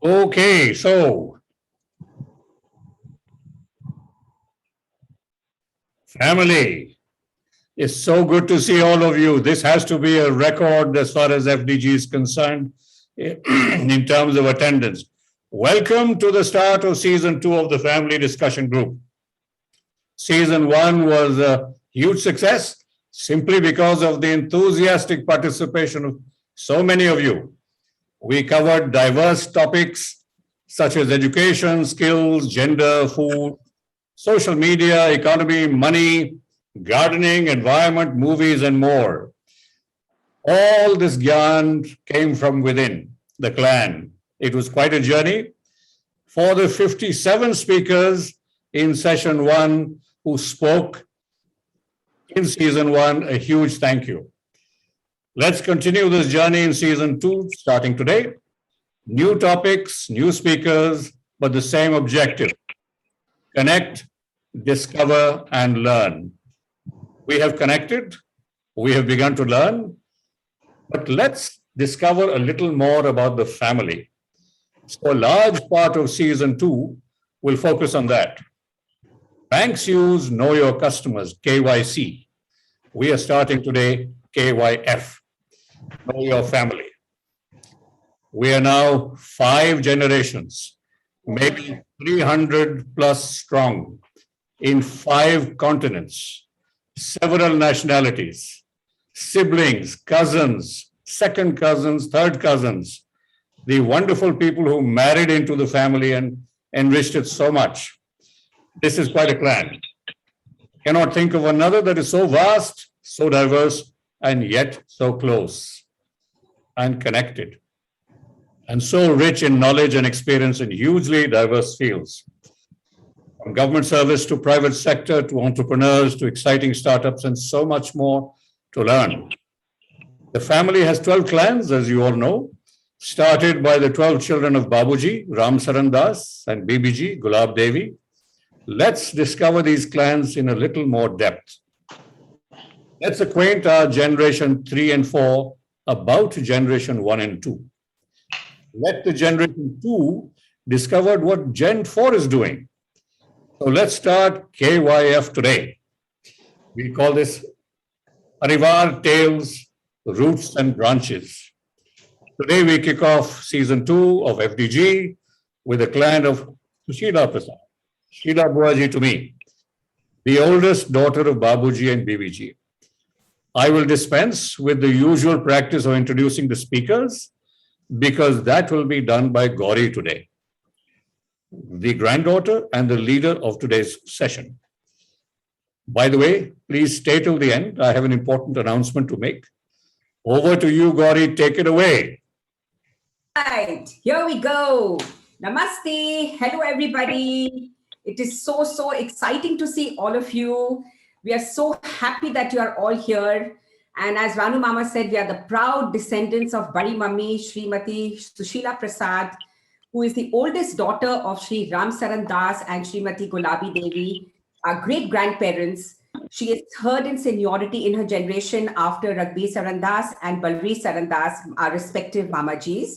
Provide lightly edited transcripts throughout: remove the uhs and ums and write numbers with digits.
Okay, so family, it's so good to see all of you. This has to be a record as far as FDG is concerned in terms of attendance. Welcome to the start of season 2 of the Family Discussion Group. Season 1 was a huge success simply because of the enthusiastic participation of so many of you. We covered diverse topics such as education, skills, gender, food, social media, economy, money, gardening, environment, movies, and more. All this gyan came from within the clan. It was quite a journey. For the 57 speakers in session 1 who spoke in season 1, a huge thank you. Let's continue this journey in season 2, starting today. New topics, new speakers, but the same objective: connect, discover, and learn. We have connected, we have begun to learn, but let's discover a little more about the family. So, a large part of season 2 will focus on that. Banks use Know Your Customers, KYC. We are starting today KYF, Know Your Family. We are now 5 generations, maybe 300 plus strong, in 5 continents, several nationalities, siblings, cousins, second cousins, third cousins, the wonderful people who married into the family and enriched it so much. This is quite a clan. Cannot think of another that is so vast, so diverse, and yet so close and connected, and so rich in knowledge and experience in hugely diverse fields. From government service to private sector to entrepreneurs to exciting startups and so much more to learn. The family has 12 clans, as you all know, started by the 12 children of Babuji, Ram Saran Das, and BBG, Gulab Devi. Let's discover these clans in a little more depth. Let's acquaint our generation 3 and 4 about generation 1 and 2. Let the generation 2 discover what Gen 4 is doing. So let's start KYF today. We call this Parivar Tales, Roots and Branches. Today we kick off season 2 of FDG with the clan of Sushila Prasad, Sheila Buaji to me, the oldest daughter of Babuji and BBG. I will dispense with the usual practice of introducing the speakers because that will be done by Gauri today, the granddaughter and the leader of today's session. By the way, please stay till the end. I have an important announcement to make. Over to you, Gauri. Take it away. Right, here we go. Namaste. Hello, everybody. It is so exciting to see all of you. We are so happy that you are all here. And as Ranu Mama said, we are the proud descendants of Badi Mummy, Srimati Sushila Prasad, who is the oldest daughter of Sri Ram Saran Das and Srimati Gulabi Devi, our great-grandparents. She is third in seniority in her generation after Raghbir Saran Das and Balri Saran Das, our respective Mamajis.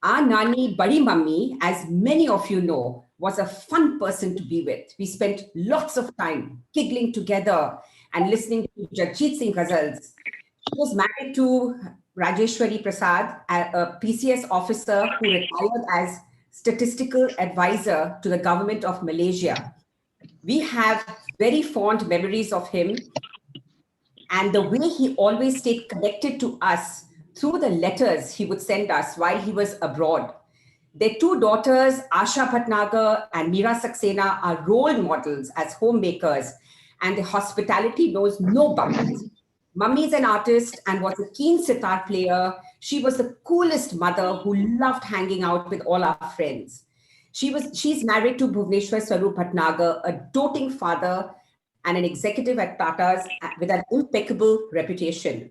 Our Nani Badi Mummy, as many of you know, was a fun person to be with. We spent lots of time giggling together and listening to Jagjit Singh ghazals. She was married to Rajeshwari Prasad, a PCS officer who retired as statistical advisor to the government of Malaysia. We have very fond memories of him and the way he always stayed connected to us through the letters he would send us while he was abroad. Their 2 daughters, Asha Bhatnagar and Meera Saxena, are role models as homemakers, and their hospitality knows no bounds. Mummy is an artist and was a keen sitar player. She was the coolest mother who loved hanging out with all our friends. She's married to Bhuvneshwar Swarup Bhatnagar, a doting father and an executive at Tata's with an impeccable reputation.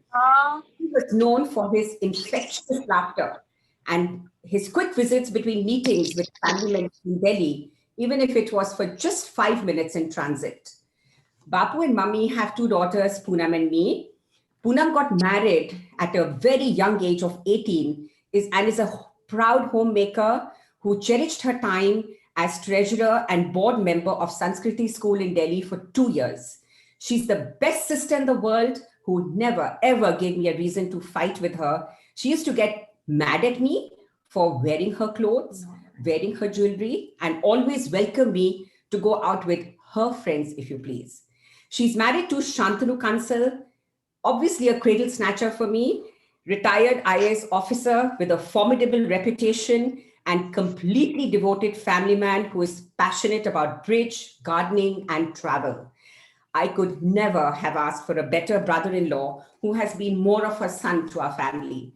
He was known for his infectious laughter and his quick visits between meetings with family members in Delhi, even if it was for just 5 minutes in transit. Bapu and Mummy have 2 daughters, Poonam and me. Poonam got married at a very young age of 18 and is a proud homemaker who cherished her time as treasurer and board member of Sanskriti School in Delhi for 2 years. She's the best sister in the world who never, ever gave me a reason to fight with her. She used to get mad at me for wearing her clothes, wearing her jewelry, and always welcome me to go out with her friends, if you please. She's married to Shantanu Kansal, obviously a cradle snatcher for me, retired IAS officer with a formidable reputation and completely devoted family man who is passionate about bridge, gardening, and travel. I could never have asked for a better brother-in-law who has been more of a son to our family.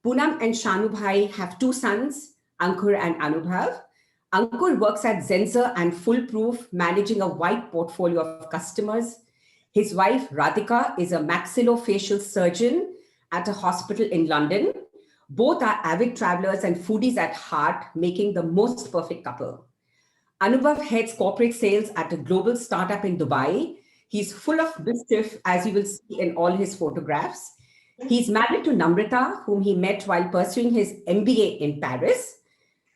Poonam and Shanu Bhai have two sons, Ankur and Anubhav. Ankur works at Zenzer and Foolproof, managing a wide portfolio of customers. His wife, Radhika, is a maxillofacial surgeon at a hospital in London. Both are avid travelers and foodies at heart, making the most perfect couple. Anubhav heads corporate sales at a global startup in Dubai. He's full of mischief, as you will see in all his photographs. He's married to Namrata, whom he met while pursuing his MBA in Paris.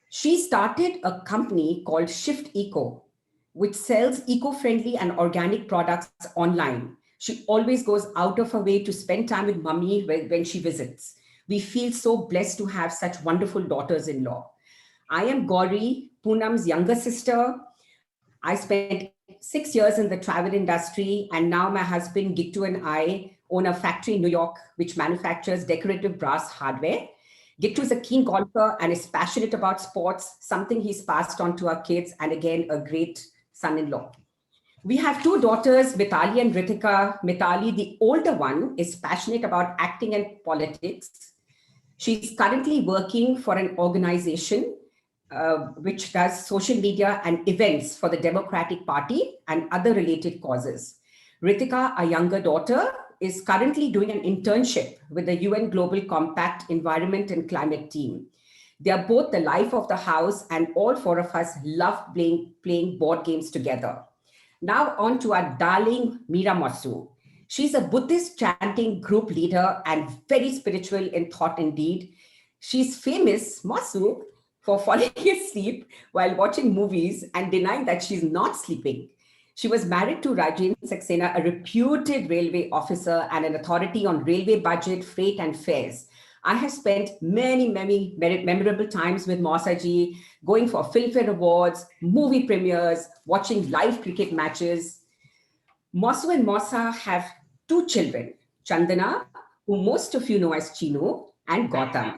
She started a company called Shift Eco, which sells eco-friendly and organic products online. She always goes out of her way to spend time with mummy when she visits. We feel so blessed to have such wonderful daughters-in-law. I am Gauri, Poonam's younger sister. I spent 6 years in the travel industry, and now my husband Gittu and I own a factory in New York which manufactures decorative brass hardware. Gittu is a keen golfer and is passionate about sports, something he's passed on to our kids, and again, a great son-in-law. We have two daughters, Mitali and Ritika. Mitali, the older one, is passionate about acting and politics. She's currently working for an organization which does social media and events for the Democratic Party and other related causes. Ritika, our younger daughter, is currently doing an internship with the UN Global Compact Environment and Climate team. They are both the life of the house, and all four of us love playing board games together. Now on to our darling Meera Masu. She's a Buddhist chanting group leader and very spiritual in thought and deed. She's famous, Masu, for falling asleep while watching movies and denying that she's not sleeping. She was married to Rajendra Saxena, a reputed railway officer and an authority on railway budget, freight, and fares. I have spent many memorable times with Mausaji, going for Filmfare Awards, movie premieres, watching live cricket matches. Masu and Mausa have two children, Chandana, who most of you know as Chinu, and Gautam.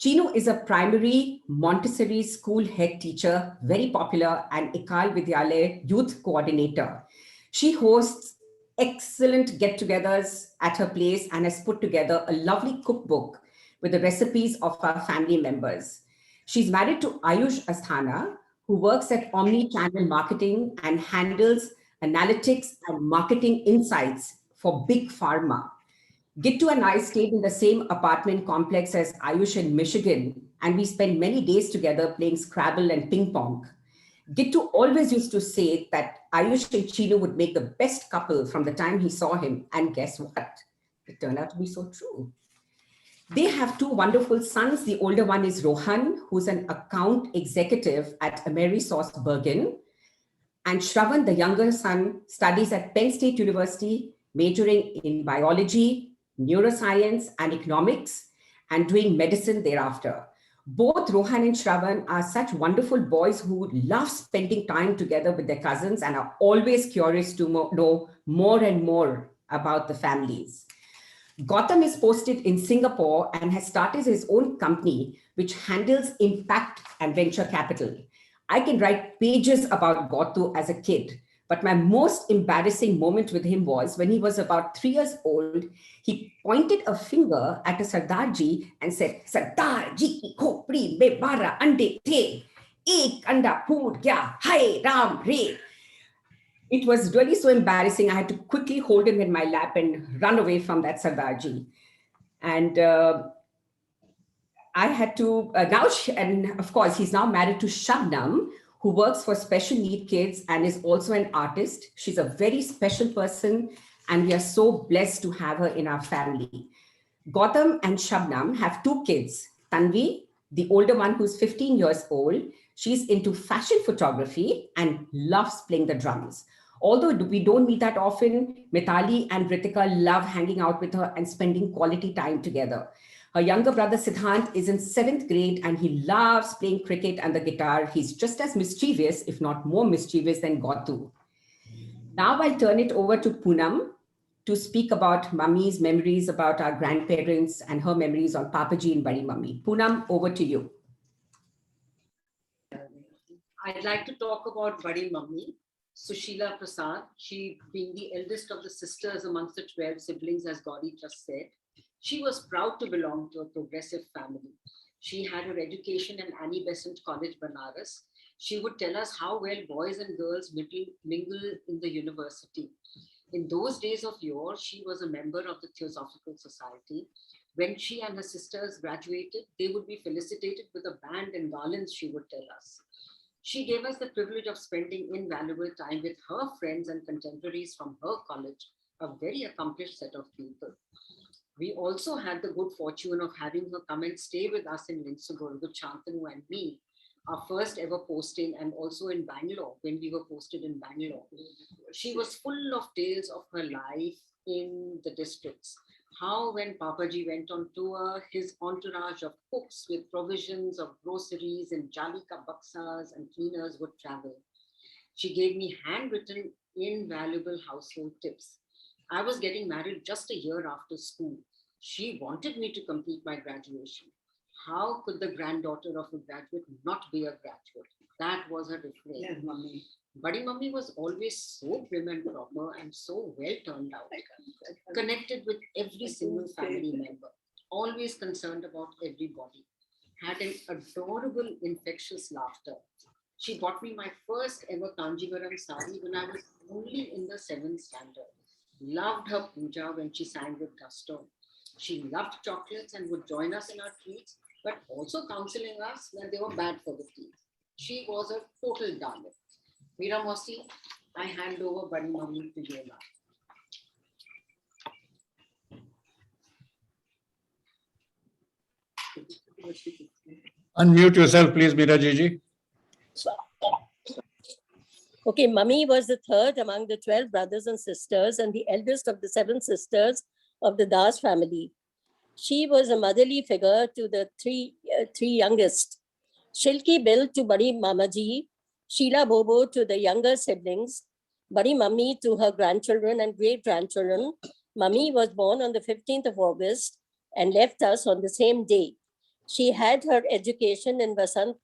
Chinu is a primary Montessori school head teacher, very popular, and Ekal Vidyalaya youth coordinator. She hosts excellent get-togethers at her place and has put together a lovely cookbook with the recipes of our family members. She's married to Ayush Asthana, who works at omni-channel marketing and handles analytics and marketing insights for Big Pharma. Gittu and I stayed in the same apartment complex as Ayush in Michigan, and we spent many days together playing Scrabble and ping pong. Gittu always used to say that Ayush and Chinu would make the best couple from the time he saw him, and guess what? It turned out to be so true. They have two wonderful sons. The older one is Rohan, who's an account executive at Amerisource Bergen. And Shravan, the younger son, studies at Penn State University, majoring in biology, neuroscience, and economics, and doing medicine thereafter. Both Rohan and Shravan are such wonderful boys who love spending time together with their cousins and are always curious to know more and more about the families. Gautam is posted in Singapore and has started his own company, which handles impact and venture capital. I can write pages about Gautu as a kid, but my most embarrassing moment with him was when he was about 3 years old. He pointed a finger at a Sardarji and said, "Sardarji ki khopri mein 12 ande the. Ek anda phood gaya, hai Ram re." It was really so embarrassing. I had to quickly hold him in my lap and run away from that Sardarji. And I had to, and of course, he's now married to Shabnam, who works for special need kids and is also an artist. She's a very special person, and we are so blessed to have her in our family. Gautam and Shabnam have two kids, Tanvi, The older one, who's 15 years old, she's into fashion photography and loves playing the drums. Although we don't meet that often, Mithali and Ritika love hanging out with her and spending quality time together. Her younger brother Siddhant is in 7th grade and he loves playing cricket and the guitar. He's just as mischievous, if not more mischievous, than Gotu. Now I'll turn it over to Poonam to speak about Mummy's memories about our grandparents and her memories on Papaji and Badi Mummy. Poonam, over to you. I'd like to talk about Badi Mummy, Sushila Prasad. She being the eldest of the sisters amongst the 12 siblings, as Gauri just said. She was proud to belong to a progressive family. She had her education in Annie Besant College, Banaras. She would tell us how well boys and girls mingle in the university. In those days of yore, she was a member of the Theosophical Society. When she and her sisters graduated, they would be felicitated with a band and garlands, she would tell us. She gave us the privilege of spending invaluable time with her friends and contemporaries from her college, a very accomplished set of people. We also had the good fortune of having her come and stay with us in Linsugol with Shantanu and me, our first ever posting, and also in Bangalore when we were posted in Bangalore. She was full of tales of her life in the districts. How when Papaji went on tour, his entourage of cooks with provisions of groceries and jalika baksas and cleaners would travel. She gave me handwritten, invaluable household tips. I was getting married just a year after school. She wanted me to complete my graduation. How could the granddaughter of a graduate not be a graduate? That was her refrain. Yes, Mummy. Badi Mummy was always so prim and proper and so well turned out, connected with every single family member, always concerned about everybody, had an adorable, infectious laughter. She bought me my first ever Kanjivaram sari when I was only in the 7th standard. Loved her puja when she sang with gusto. She loved chocolates and would join us in our treats, but also counseling us when they were bad for the teeth. She was a total darling. Meera Mosi, I hand over Badi Mummy to you now. Unmute yourself, please, Meera Jiji. Okay, Mummy was the third among the 12 brothers and sisters and the eldest of the 7 sisters of the Das family. She was a motherly figure to the three youngest. Shilki Bill to Badi Mamaji, Sheila Bobo to the younger siblings, Badi Mummy to her grandchildren and great-grandchildren. Mummy was born on the 15th of August and left us on the same day. She had her education in Vasant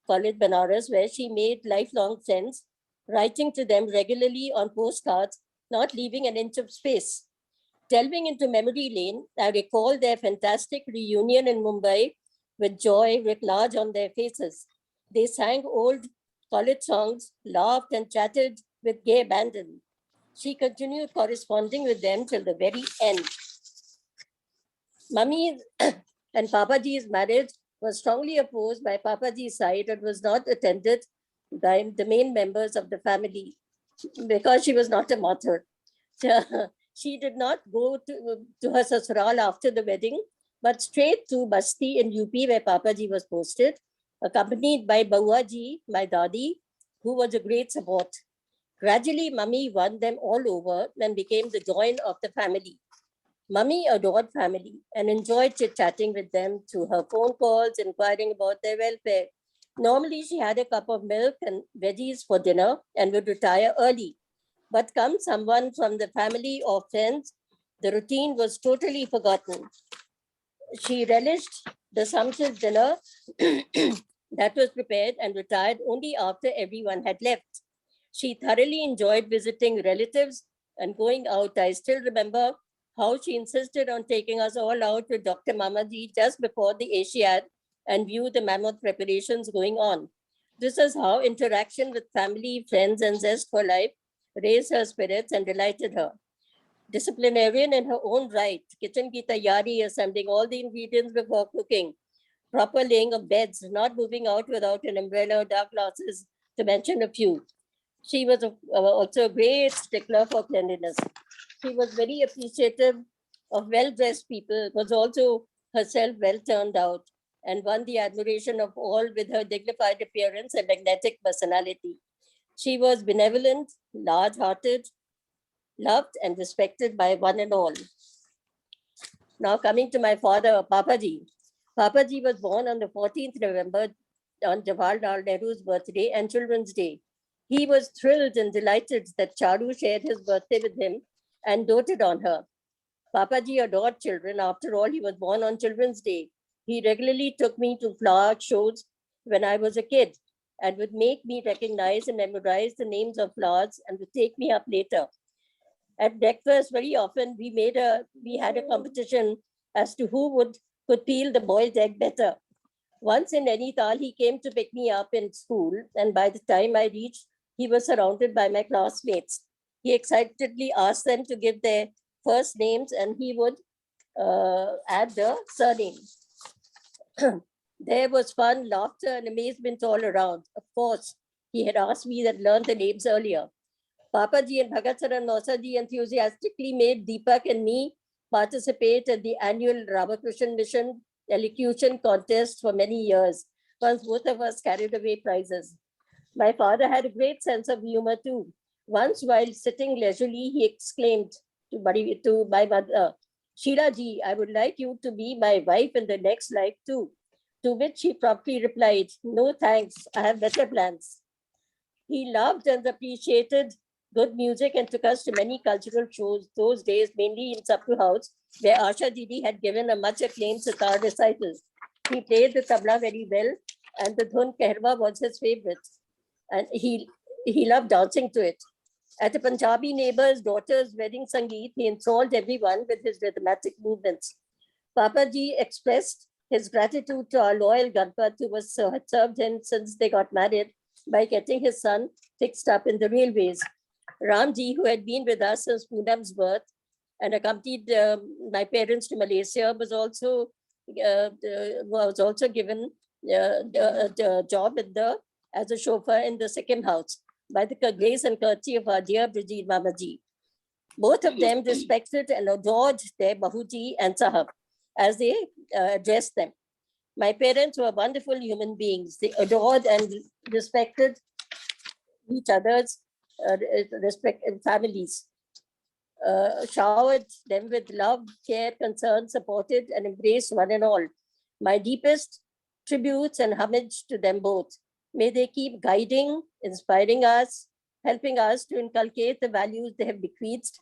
College, Banaras, where she made lifelong friends, writing to them regularly on postcards, not leaving an inch of space. Delving into memory lane, I recall their fantastic reunion in Mumbai with joy writ large on their faces. They sang old college songs, laughed and chatted with gay abandon. She continued corresponding with them till the very end. Mummy and Papaji's marriage was strongly opposed by Papaji's side and was not attended by the main members of the family because she was not a mother. She did not go to her sasural after the wedding, but straight to Basti in UP where Papaji was posted, accompanied by Bauaji, my daddy, who was a great support. Gradually, Mummy won them all over and became the joy of the family. Mummy adored family and enjoyed chit-chatting with them through her phone calls, inquiring about their welfare. Normally, she had a cup of milk and veggies for dinner and would retire early. But come someone from the family or friends, the routine was totally forgotten. She relished the sumptuous dinner that was prepared and retired only after everyone had left. She thoroughly enjoyed visiting relatives and going out. I still remember how she insisted on taking us all out with Dr. Mamaji just before the Asiad and view the mammoth preparations going on. This is how interaction with family, friends, and zest for life raised her spirits and delighted her. Disciplinarian in her own right, kitchen ki tayari, assembling all the ingredients before cooking, proper laying of beds, not moving out without an umbrella or dark glasses, to mention a few. She was also a great stickler for cleanliness. She was very appreciative of well-dressed people, was also herself well turned out. and won the admiration of all with her dignified appearance and magnetic personality. She was benevolent, large-hearted, loved and respected by one and all. Now coming to my father, Papaji. Papaji was born on the 14th November on Jawaharlal Nehru's birthday and Children's Day. He was thrilled and delighted that Charu shared his birthday with him and doted on her. Papaji adored children. After all, he was born on Children's Day. He regularly took me to flower shows when I was a kid and would make me recognize and memorize the names of flowers and would take me up later. At breakfast, very often we had a competition as to who could peel the boiled egg better. Once in Nainital, he came to pick me up in school, and by the time I reached, he was surrounded by my classmates. He excitedly asked them to give their first names, and he would add the surname. There was fun, laughter, and amazement all around. Of course, he had asked me that learned the names earlier. Papaji and Bhagat Sir and Nausaji enthusiastically made Deepak and me participate at the annual Ramakrishnan Mission elocution contest for many years, once both of us carried away prizes. My father had a great sense of humor too. Once, while sitting leisurely, he exclaimed to my mother, Sheila ji, I would like you to be my wife in the next life too. To which she promptly replied, no thanks, I have better plans. He loved and appreciated good music and took us to many cultural shows, those days mainly in Sapru House, where Asha Didi had given a much acclaimed sitar recital. He played the tabla very well, and the dhun Kehrwa was his favorite. And he loved dancing to it. At a Punjabi neighbor's daughter's wedding sangeet, he enthralled everyone with his rhythmic movements. Papaji expressed his gratitude to our loyal Ganpat, who had served him since they got married, by getting his son fixed up in the railways. Ramji, who had been with us since Poonam's birth and accompanied my parents to Malaysia, was also given the job as a chauffeur in the second house by the grace and courtesy of our dear Brigid Mamaji. Both of them respected and adored their Bahuji and Sahab as they addressed them. My parents were wonderful human beings. They adored and respected each other's families, showered them with love, care, concern, supported and embraced one and all. My deepest tributes and homage to them both. May they keep guiding, inspiring us, helping us to inculcate the values they have bequeathed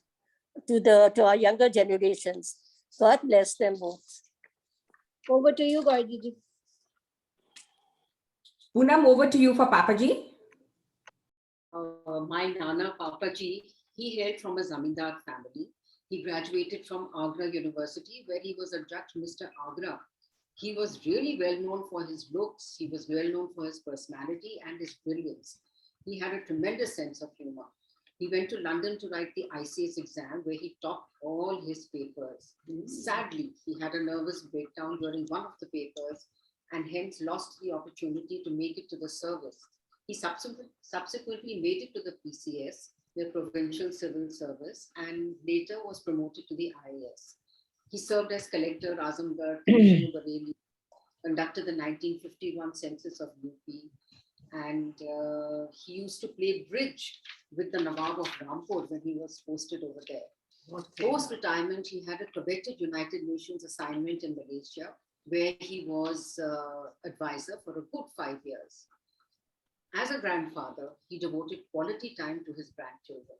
to our younger generations. God bless them both. Over to you, Gaidi. Poonam, over to you for Papaji. My Nana Papaji, he hailed from a Zamindar family. He graduated from Agra University, where he was adjudged Mr. Agra. He was really well known for his looks. He was well known for his personality and his brilliance. He had a tremendous sense of humor. He went to London to write the ICS exam, where he topped all his papers. Sadly, he had a nervous breakdown during one of the papers and hence lost the opportunity to make it to the service. He subsequently made it to the PCS, the Provincial Civil Service, and later was promoted to the IAS. He served as Collector Azamgarh, Bareilly, conducted the 1951 census of UP, and he used to play bridge with the Nawab of Rampur when he was posted over there. Post-retirement, he had a coveted United Nations assignment in Malaysia, where he was advisor for a good 5 years. As a grandfather, he devoted quality time to his grandchildren.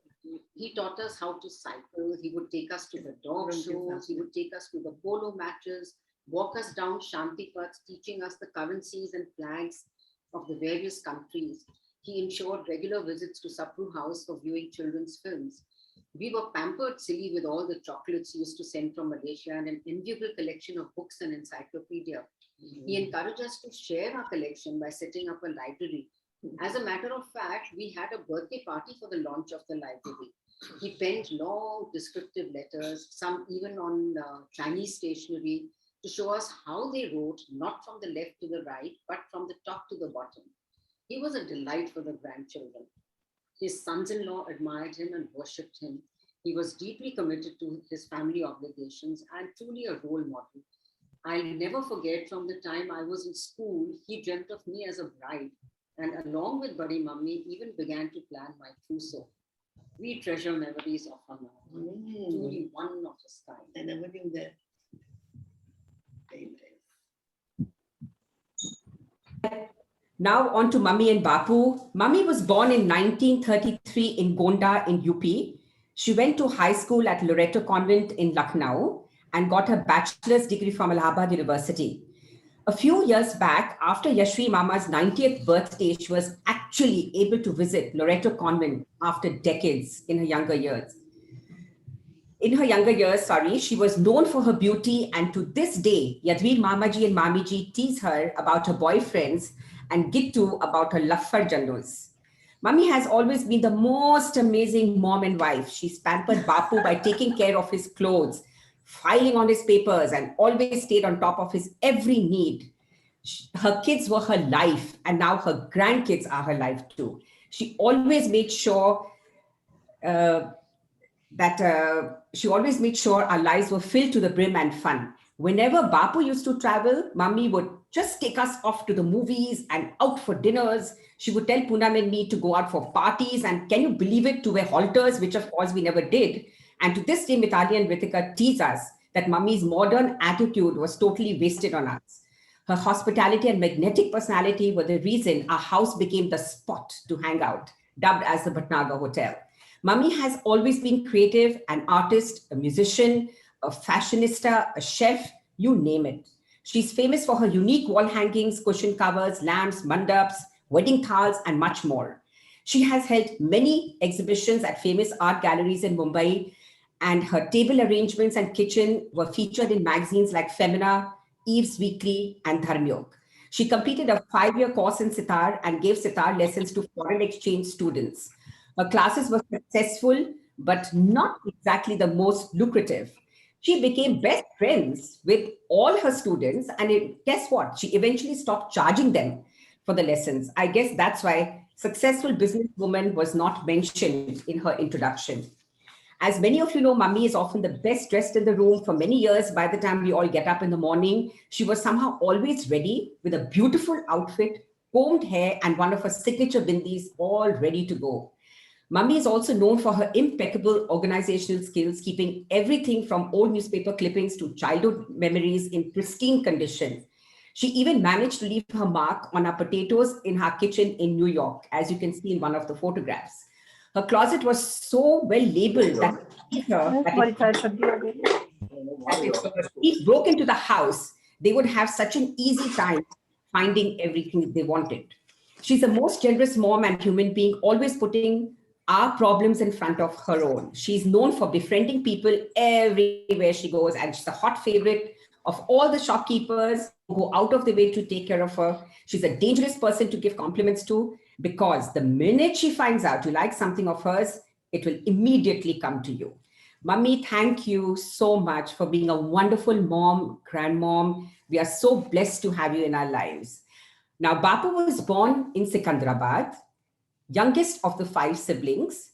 He taught us how to cycle. He would take us to the dog shows. He would take us to the polo matches, walk us down Shanti Paths, teaching us the currencies and flags of the various countries. He ensured regular visits to Sapru House for viewing children's films. We were pampered silly with all the chocolates he used to send from Malaysia and an enviable collection of books and encyclopedia. He encouraged us to share our collection by setting up a library. As a matter of fact, we had a birthday party for the launch of the library. He penned long descriptive letters, some even on Chinese stationery, to show us how they wrote, not from the left to the right, but from the top to the bottom. He was a delight for the grandchildren. His sons-in-law admired him and worshipped him. He was deeply committed to his family obligations and truly a role model. I'll never forget from the time I was in school, he dreamt of me as a bride. And along with Buddy Mummy, even began to plan my trousseau. We treasure memories of her now. Truly one of its kind. I never knew that. Very nice. Now on to Mummy and Bapu. Mummy was born in 1933 in Gonda in UP. She went to high school at Loreto Convent in Lucknow and got her bachelor's degree from Allahabad University. A few years back, after Yashvi Mama's 90th birthday, she was actually able to visit Loreto Convent after decades in her younger years. She was known for her beauty, and to this day, Yadvir Mamaji and Mamiji tease her about her boyfriends and Gittu about her Laffar Jannus. Mummy has always been the most amazing mom and wife. She's pampered Bapu by taking care of his clothes, filing on his papers, and always stayed on top of his every need. Her kids were her life, and now her grandkids are her life too. She always made sure our lives were filled to the brim and fun. Whenever Bapu used to travel, Mummy would just take us off to the movies and out for dinners. She would tell Poonam and me to go out for parties, and can you believe it, to wear halters, which of course we never did. And to this day, Mitali and Ritika tease us that Mummy's modern attitude was totally wasted on us. Her hospitality and magnetic personality were the reason our house became the spot to hang out, dubbed as the Bhatnagar Hotel. Mummy has always been creative, an artist, a musician, a fashionista, a chef, you name it. She's famous for her unique wall hangings, cushion covers, lamps, mandaps, wedding thals, and much more. She has held many exhibitions at famous art galleries in Mumbai, and her table arrangements and kitchen were featured in magazines like Femina, Eve's Weekly, and Dharmyog. She completed a 5-year course in sitar and gave sitar lessons to foreign exchange students. Her classes were successful, but not exactly the most lucrative. She became best friends with all her students, and guess what? She eventually stopped charging them for the lessons. I guess that's why successful businesswoman was not mentioned in her introduction. As many of you know, Mummy is often the best dressed in the room. For many years, by the time we all get up in the morning, she was somehow always ready with a beautiful outfit, combed hair, and one of her signature bindis all ready to go. Mummy is also known for her impeccable organizational skills, keeping everything from old newspaper clippings to childhood memories in pristine condition. She even managed to leave her mark on our potatoes in her kitchen in New York, as you can see in one of the photographs. Her closet was so well labeled that if a thief broke into the house, they would have such an easy time finding everything they wanted. She's the most generous mom and human being, always putting our problems in front of her own. She's known for befriending people everywhere she goes, and she's a hot favorite of all the shopkeepers who go out of the way to take care of her. She's a dangerous person to give compliments to, because the minute she finds out you like something of hers, it will immediately come to you. Mummy, thank you so much for being a wonderful mom, grandmom. We are so blessed to have you in our lives. Now, Bapu was born in Sikandrabad, youngest of the 5 siblings.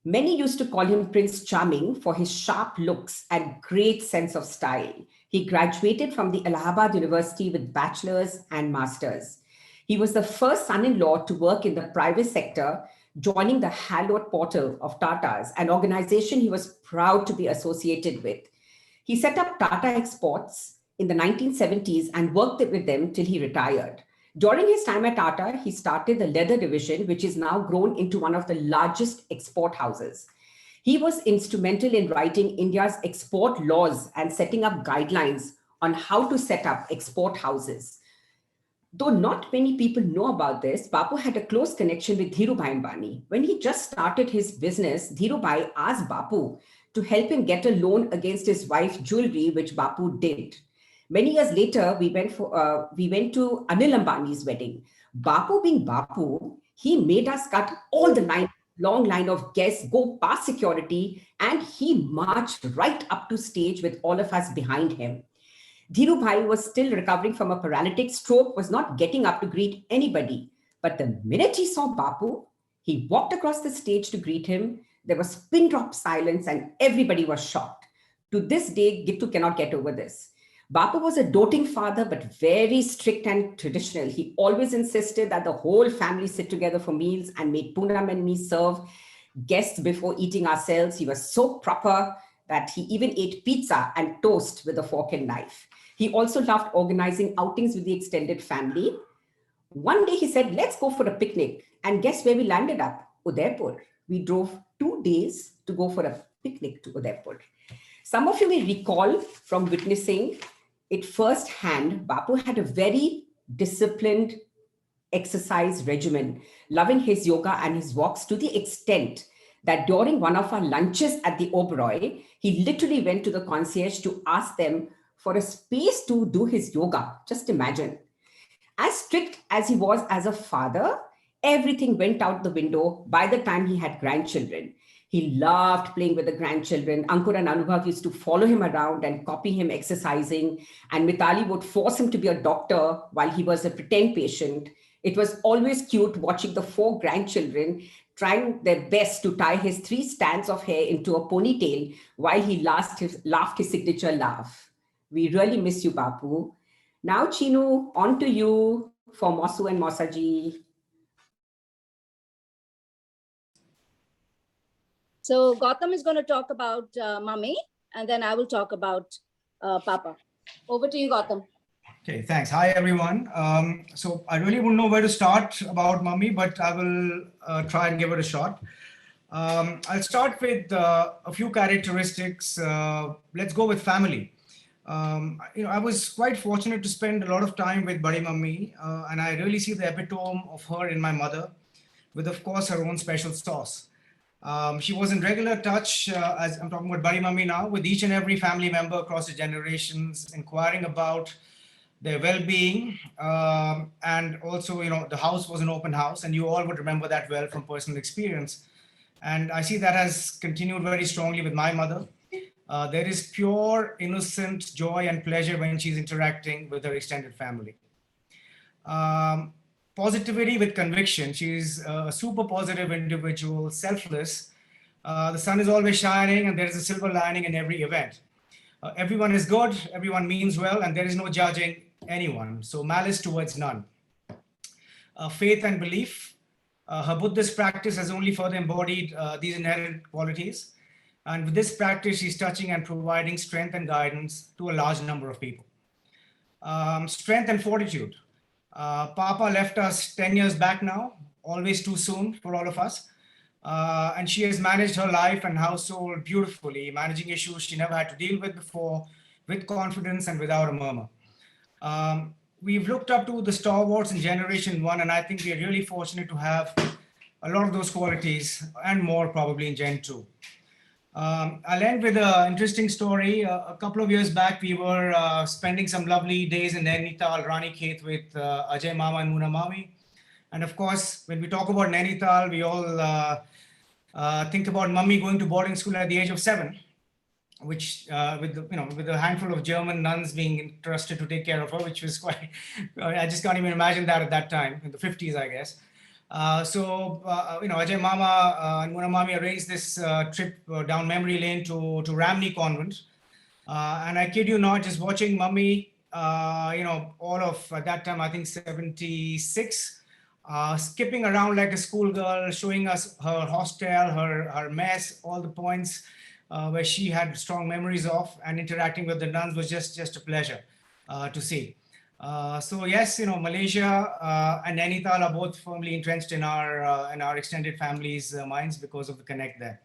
Many used to call him Prince Charming for his sharp looks and great sense of style. He graduated from the Allahabad University with bachelor's and master's. He was the first son-in-law to work in the private sector, joining the hallowed portal of Tatas, an organization he was proud to be associated with. He set up Tata Exports in the 1970s and worked with them till he retired. During his time at Tata, he started the leather division, which is now grown into one of the largest export houses. He was instrumental in writing India's export laws and setting up guidelines on how to set up export houses. Though not many people know about this, Bapu had a close connection with Dhirubhai Ambani. When he just started his business, Dhirubhai asked Bapu to help him get a loan against his wife's jewelry, which Bapu did. Many years later, we went to Anil Ambani's wedding. Bapu being Bapu, he made us cut all the long line of guests, go past security, and he marched right up to stage with all of us behind him. Dhirubhai was still recovering from a paralytic stroke, was not getting up to greet anybody. But the minute he saw Bapu, he walked across the stage to greet him. There was pin drop silence and everybody was shocked. To this day, Gittu cannot get over this. Bapu was a doting father, but very strict and traditional. He always insisted that the whole family sit together for meals and made Poonam and me serve guests before eating ourselves. He was so proper that he even ate pizza and toast with a fork and knife. He also loved organizing outings with the extended family. One day he said, let's go for a picnic. And guess where we landed up? Udaipur. We drove 2 days to go for a picnic to Udaipur. Some of you may recall from witnessing it firsthand, Bapu had a very disciplined exercise regimen, loving his yoga and his walks to the extent that during one of our lunches at the Oberoi, he literally went to the concierge to ask them for a space to do his yoga. Just imagine. As strict as he was as a father, everything went out the window by the time he had grandchildren. He loved playing with the grandchildren. Ankur and Anubhav used to follow him around and copy him exercising. And Mitali would force him to be a doctor while he was a pretend patient. It was always cute watching the 4 grandchildren trying their best to tie his 3 strands of hair into a ponytail while he laughed his signature laugh. We really miss you, Bapu. Now, Chinu, on to you for Mosu and Mosaji. So Gautam is going to talk about Mummy, and then I will talk about Papa. Over to you, Gautam. Okay, thanks. Hi, everyone. So I really wouldn't know where to start about Mummy, but I will try and give it a shot. I'll start with a few characteristics. Let's go with family. I was quite fortunate to spend a lot of time with Badi Mummy, and I really see the epitome of her in my mother, with, of course, her own special sauce. She was in regular touch, as I'm talking about Badi Mummy now, with each and every family member across the generations, inquiring about their well-being, and also, the house was an open house, and you all would remember that well from personal experience. And I see that has continued very strongly with my mother. There is pure, innocent joy and pleasure when she's interacting with her extended family. Positivity with conviction. She's a super positive individual, selfless. The sun is always shining, and there is a silver lining in every event. Everyone is good, everyone means well, and there is no judging anyone. So malice towards none. Faith and belief. Her Buddhist practice has only further embodied these inherent qualities. And with this practice, she's touching and providing strength and guidance to a large number of people. Strength and fortitude. Papa left us 10 years back now, always too soon for all of us. And she has managed her life and household beautifully, managing issues she never had to deal with before, with confidence and without a murmur. We've looked up to the stalwarts in Generation 1, and I think we are really fortunate to have a lot of those qualities and more probably in Gen 2. I'll end with an interesting story. A couple of years back, we were spending some lovely days in Nainital, Ranikhet with Ajay Mama and Muna Mami. And of course, when we talk about Nainital, we all think about Mummy going to boarding school at the age of 7, which with a handful of German nuns being entrusted to take care of her, which was quite, I just can't even imagine that at that time, in the 50s, I guess. Ajay Mama and Muna Mami arranged this trip down memory lane to Ramney Convent. And I kid you not, just watching Mummy, all of, at that time, I think 76, skipping around like a schoolgirl, showing us her hostel, her mess, all the points where she had strong memories of, and interacting with the nuns was just a pleasure to see. So yes, Malaysia and Nainital are both firmly entrenched in our extended family's minds because of the connect there.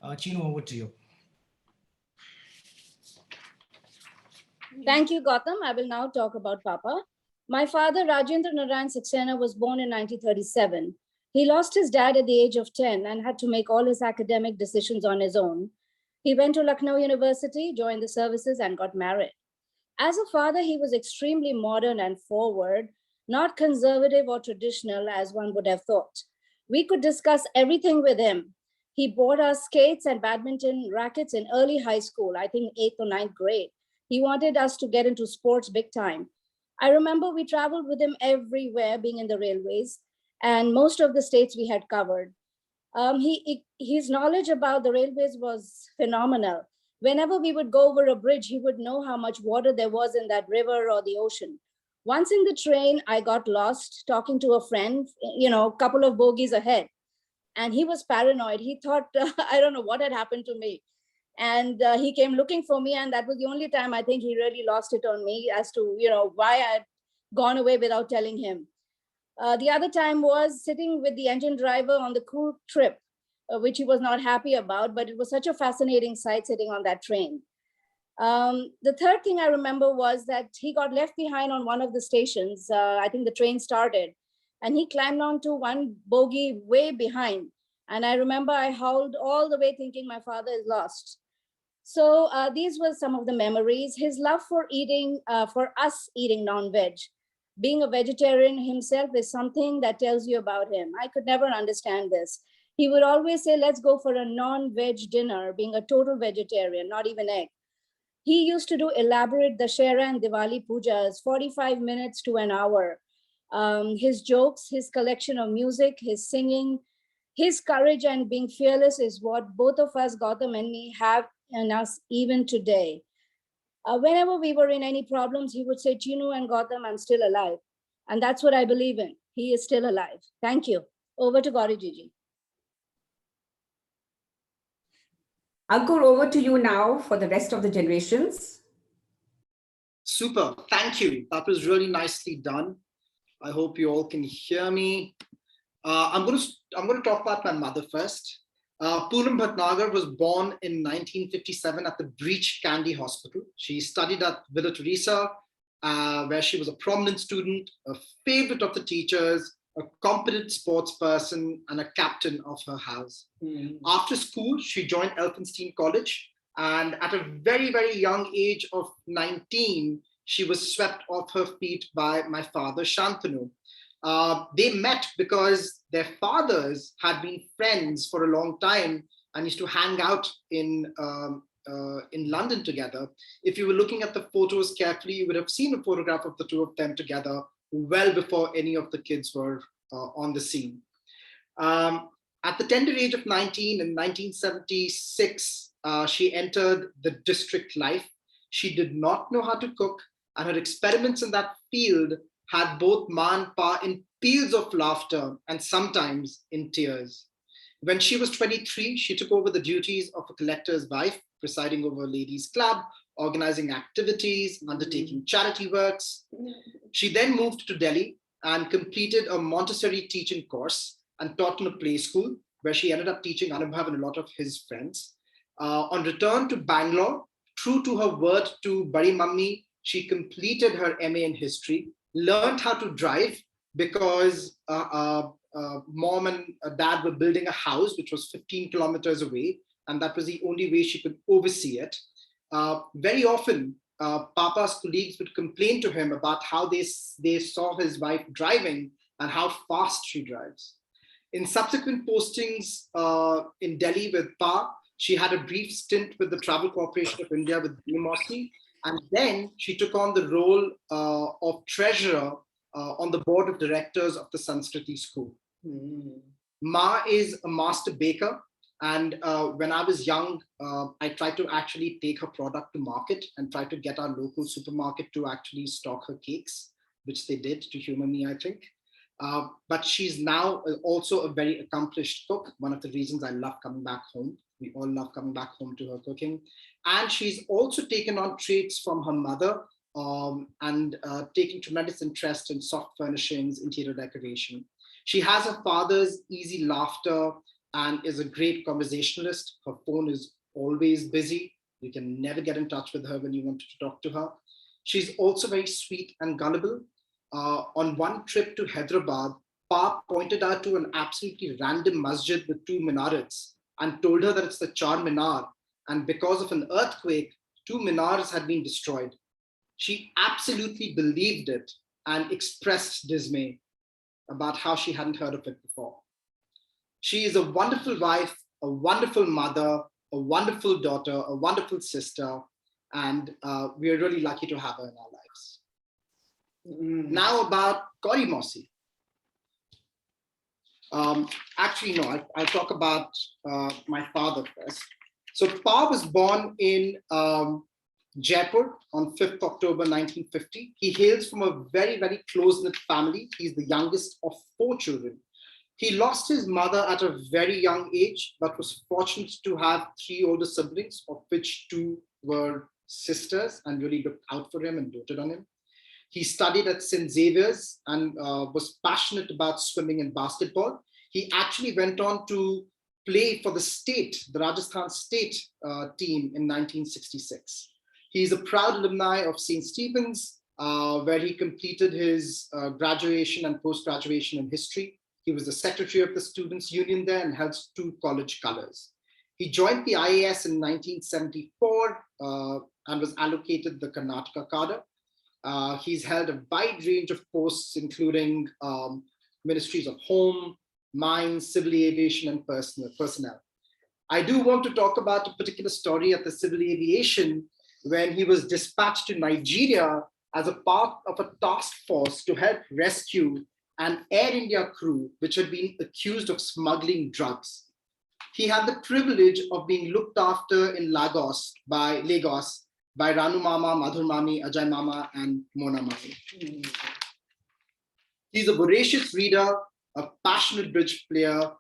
Chinu, over to you. Thank you, Gautam. I will now talk about Papa. My father, Rajendra Narayan Saxena, was born in 1937. He lost his dad at the age of 10 and had to make all his academic decisions on his own. He went to Lucknow University, joined the services, and got married. As a father, he was extremely modern and forward, not conservative or traditional as one would have thought. We could discuss everything with him. He bought us skates and badminton rackets in early high school, I think 8th or 9th grade. He wanted us to get into sports big time. I remember we traveled with him everywhere, being in the railways, and most of the states we had covered. His knowledge about the railways was phenomenal. Whenever we would go over a bridge, he would know how much water there was in that river or the ocean. Once in the train, I got lost talking to a friend, a couple of bogies ahead. And he was paranoid. He thought, I don't know what had happened to me. And he came looking for me. And that was the only time I think he really lost it on me as to, why I had gone away without telling him. The other time was sitting with the engine driver on the crew trip, which he was not happy about, but it was such a fascinating sight sitting on that train. The third thing I remember was that he got left behind on one of the stations. I think the train started, and he climbed onto one bogie way behind. And I remember I howled all the way thinking my father is lost. So these were some of the memories. His love for eating, for us eating non-veg. Being a vegetarian himself is something that tells you about him. I could never understand this. He would always say, let's go for a non-veg dinner, being a total vegetarian, not even egg. He used to do elaborate Dashera and Diwali pujas, 45 minutes to an hour. His jokes, his collection of music, his singing, his courage and being fearless is what both of us, Gautam and me, have in us even today. Whenever we were in any problems, he would say, Chinu and Gautam, I'm still alive. And that's what I believe in. He is still alive. Thank you. Over to Gauri Gigi. Ankur, over to you now for the rest of the generations. Super, thank you. That was really nicely done. I hope you all can hear me. I'm going to talk about my mother first. Poonam Bhatnagar was born in 1957 at the Breach Candy Hospital. She studied at Villa Teresa, where she was a prominent student, a favorite of the teachers, a competent sports person, and a captain of her house. After school, she joined Elphinstone College, and at a very, very young age of 19, she was swept off her feet by my father, Shantanu. They met because their fathers had been friends for a long time and used to hang out in London together. If you were looking at the photos carefully, you would have seen a photograph of the two of them together well before any of the kids were on the scene. At the tender age of 19 in 1976, she entered the district life. She did not know how to cook, and her experiments in that field had both ma and pa in peals of laughter and sometimes in tears. When she was 23, she took over the duties of a collector's wife, presiding over a ladies' club, organizing activities, undertaking charity works. She then moved to Delhi and completed a Montessori teaching course and taught in a play school, where she ended up teaching Anubhav and a lot of his friends. On return to Bangalore, true to her word to Badi Mummy, she completed her MA in history, learned how to drive because mom and dad were building a house which was 15 kilometers away, and that was the only way she could oversee it. Very often, Papa's colleagues would complain to him about how they saw his wife driving and how fast she drives. In subsequent postings in Delhi with Pa, she had a brief stint with the Travel Corporation of India with Mossy, and then she took on the role of treasurer on the board of directors of the Sanskriti school. Ma is a master baker, and when I was young, I tried to actually take her product to market and try to get our local supermarket to actually stock her cakes, which they did, to humor me, I think. But she's now also a very accomplished cook. One of the reasons I love coming back home. We all love coming back home to her cooking. And she's also taken on traits from her mother and taking tremendous interest in soft furnishings, interior decoration. She has her father's easy laughter and is a great conversationalist. Her phone is always busy. You can never get in touch with her when you want to talk to her. She's also very sweet and gullible. On one trip to Hyderabad, Pa pointed out to an absolutely random masjid with two minarets and told her that it's the Char Minar. And because of an earthquake, two minars had been destroyed. She absolutely believed it and expressed dismay about how she hadn't heard of it before. She is a wonderful wife, a wonderful mother, a wonderful daughter, a wonderful sister, and we are really lucky to have her in our lives. Now about Gauri Mossy. Actually, no, I'll talk about my father first. So Pa was born in Jaipur on 5th October 1950. He hails from a very, very close-knit family. He's the youngest of 4 children. He lost his mother at a very young age, but was fortunate to have 3 older siblings, of which 2 were sisters and really looked out for him and doted on him. He studied at St. Xavier's and was passionate about swimming and basketball. He actually went on to play for the state, the Rajasthan state team in 1966. He's a proud alumni of St. Stephen's, where he completed his graduation and post-graduation in history. He was the secretary of the Students' Union there and held 2 college colors. He joined the IAS in 1974 and was allocated the Karnataka cadre. He's held a wide range of posts, including ministries of home, mines, civil aviation, and personnel. I do want to talk about a particular story at the civil aviation when he was dispatched to Nigeria as a part of a task force to help rescue an Air India crew which had been accused of smuggling drugs. He had the privilege of being looked after in Lagos by Ranu Mama, Madhur Mami, Ajay Mama, and Mona Mami. He's a voracious reader, a passionate bridge player,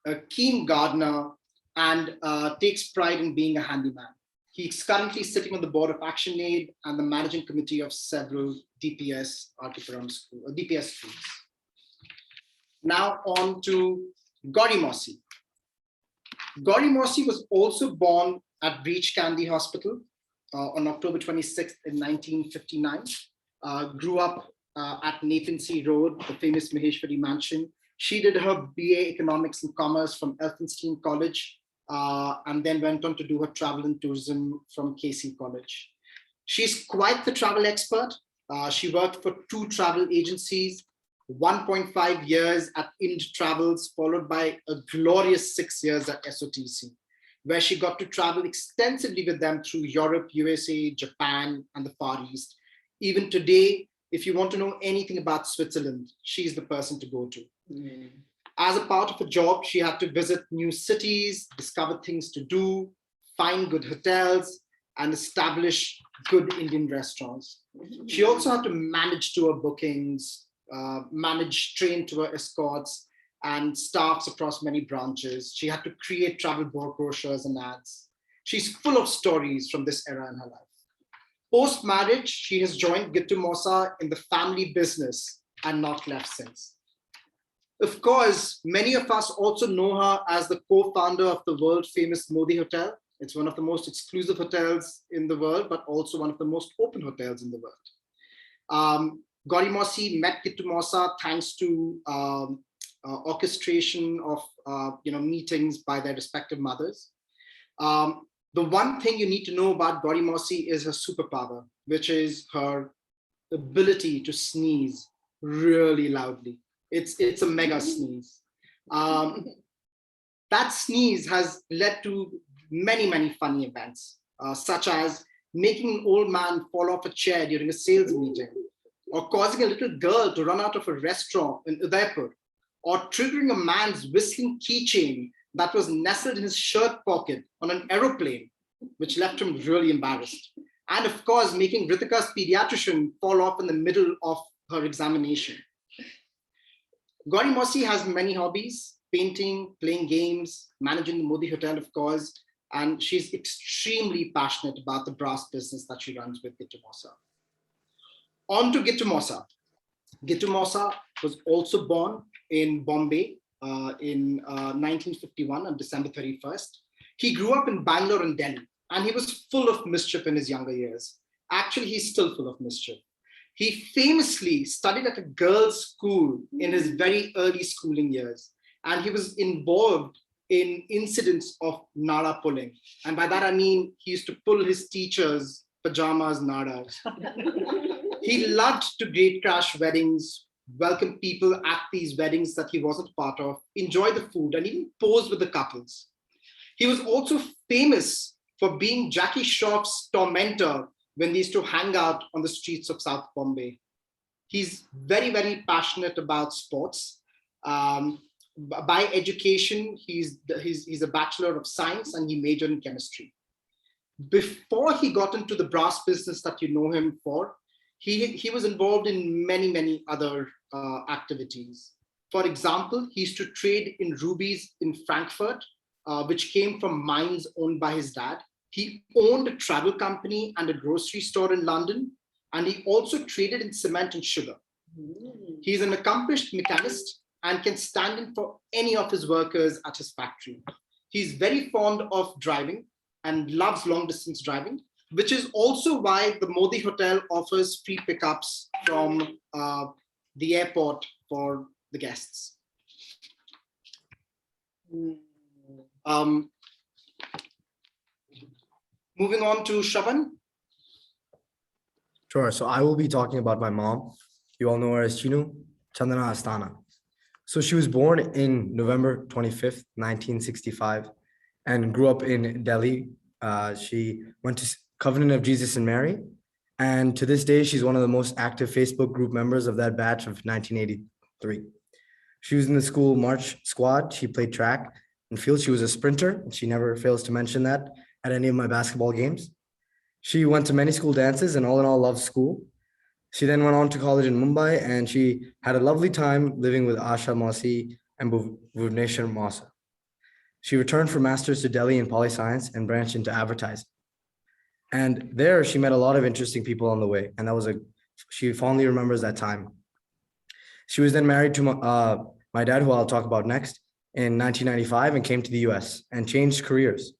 a keen gardener, and takes pride in being a handyman. He's currently sitting on the board of ActionAid and the managing committee of several DPS schools. Now on to Gauri Mausi. Gauri Mausi was also born at Breach Candy Hospital on October 26th in 1959. Grew up at Nathansea Road, the famous Maheshwari Mansion. She did her BA Economics and Commerce from Elphinstone College, and then went on to do her travel and tourism from KC College. She's quite the travel expert. She worked for 2 travel agencies, 1.5 years at Ind Travels, followed by a glorious 6 years at SOTC, where she got to travel extensively with them through Europe, USA, Japan, and the Far East. Even today, if you want to know anything about Switzerland, she's the person to go to. As a part of her job, she had to visit new cities, discover things to do, find good hotels, and establish good Indian restaurants. She also had to manage tour bookings, manage train tour escorts, and staffs across many branches. She had to create travel brochures and ads. She's full of stories from this era in her life. Post-marriage, she has joined Gittu Mosa in the family business and not left since. Of course, many of us also know her as the co-founder of the world-famous Modi Hotel. It's one of the most exclusive hotels in the world, but also one of the most open hotels in the world. Gauri Mausi met Gittu Mosa thanks to orchestration of meetings by their respective mothers. The one thing you need to know about Gauri Mausi is her superpower, which is her ability to sneeze really loudly. It's a mega sneeze. That sneeze has led to many, many funny events, such as making an old man fall off a chair during a sales meeting, or causing a little girl to run out of a restaurant in Udaipur, or triggering a man's whistling keychain that was nestled in his shirt pocket on an aeroplane, which left him really embarrassed. And of course, making Ritika's pediatrician fall off in the middle of her examination. Gauri Mausi has many hobbies: painting, playing games, managing the Modi Hotel, of course, and she's extremely passionate about the brass business that she runs with Gittu Mosa. On to Gittu Mosa. Gittu Mosa was also born in Bombay in 1951 on December 31st. He grew up in Bangalore and Delhi, and he was full of mischief in his younger years. Actually, he's still full of mischief. He famously studied at a girls' school in his very early schooling years, and he was involved in incidents of nada pulling. And by that, I mean, he used to pull his teachers' pajamas nadas. He loved to gate crash weddings, welcome people at these weddings that he wasn't part of, enjoy the food, and even pose with the couples. He was also famous for being Jackie Shroff's tormentor when they used to hang out on the streets of South Bombay. He's very, very passionate about sports. by education, he's a Bachelor of Science and he majored in chemistry. Before he got into the brass business that you know him for, he was involved in many other activities. For example, he used to trade in rubies in Frankfurt, which came from mines owned by his dad. He owned a travel company and a grocery store in London, and he also traded in cement and sugar. He's an accomplished mechanist and can stand in for any of his workers at his factory. He's very fond of driving and loves long distance driving, which is also why the Modi Hotel offers free pickups from the airport for the guests. Moving on to Shravan. Sure. So I will be talking about my mom. You all know her as Chinu, Chandana Astana. So she was born in November 25th, 1965, and grew up in Delhi. She went to Covenant of Jesus and Mary. And to this day, she's one of the most active Facebook group members of that batch of 1983. She was in the school march squad. She played track and field. She was a sprinter. And she never fails to mention that at any of my basketball games. She went to many school dances and all in all loved school. She then went on to college in Mumbai and she had a lovely time living with Asha Masi and Bhuvneshwar Masa. She returned for master's to Delhi in poli science and branched into advertising. And there she met a lot of interesting people on the way. And she fondly remembers that time. She was then married to my dad, who I'll talk about next, in 1995 and came to the US and changed careers.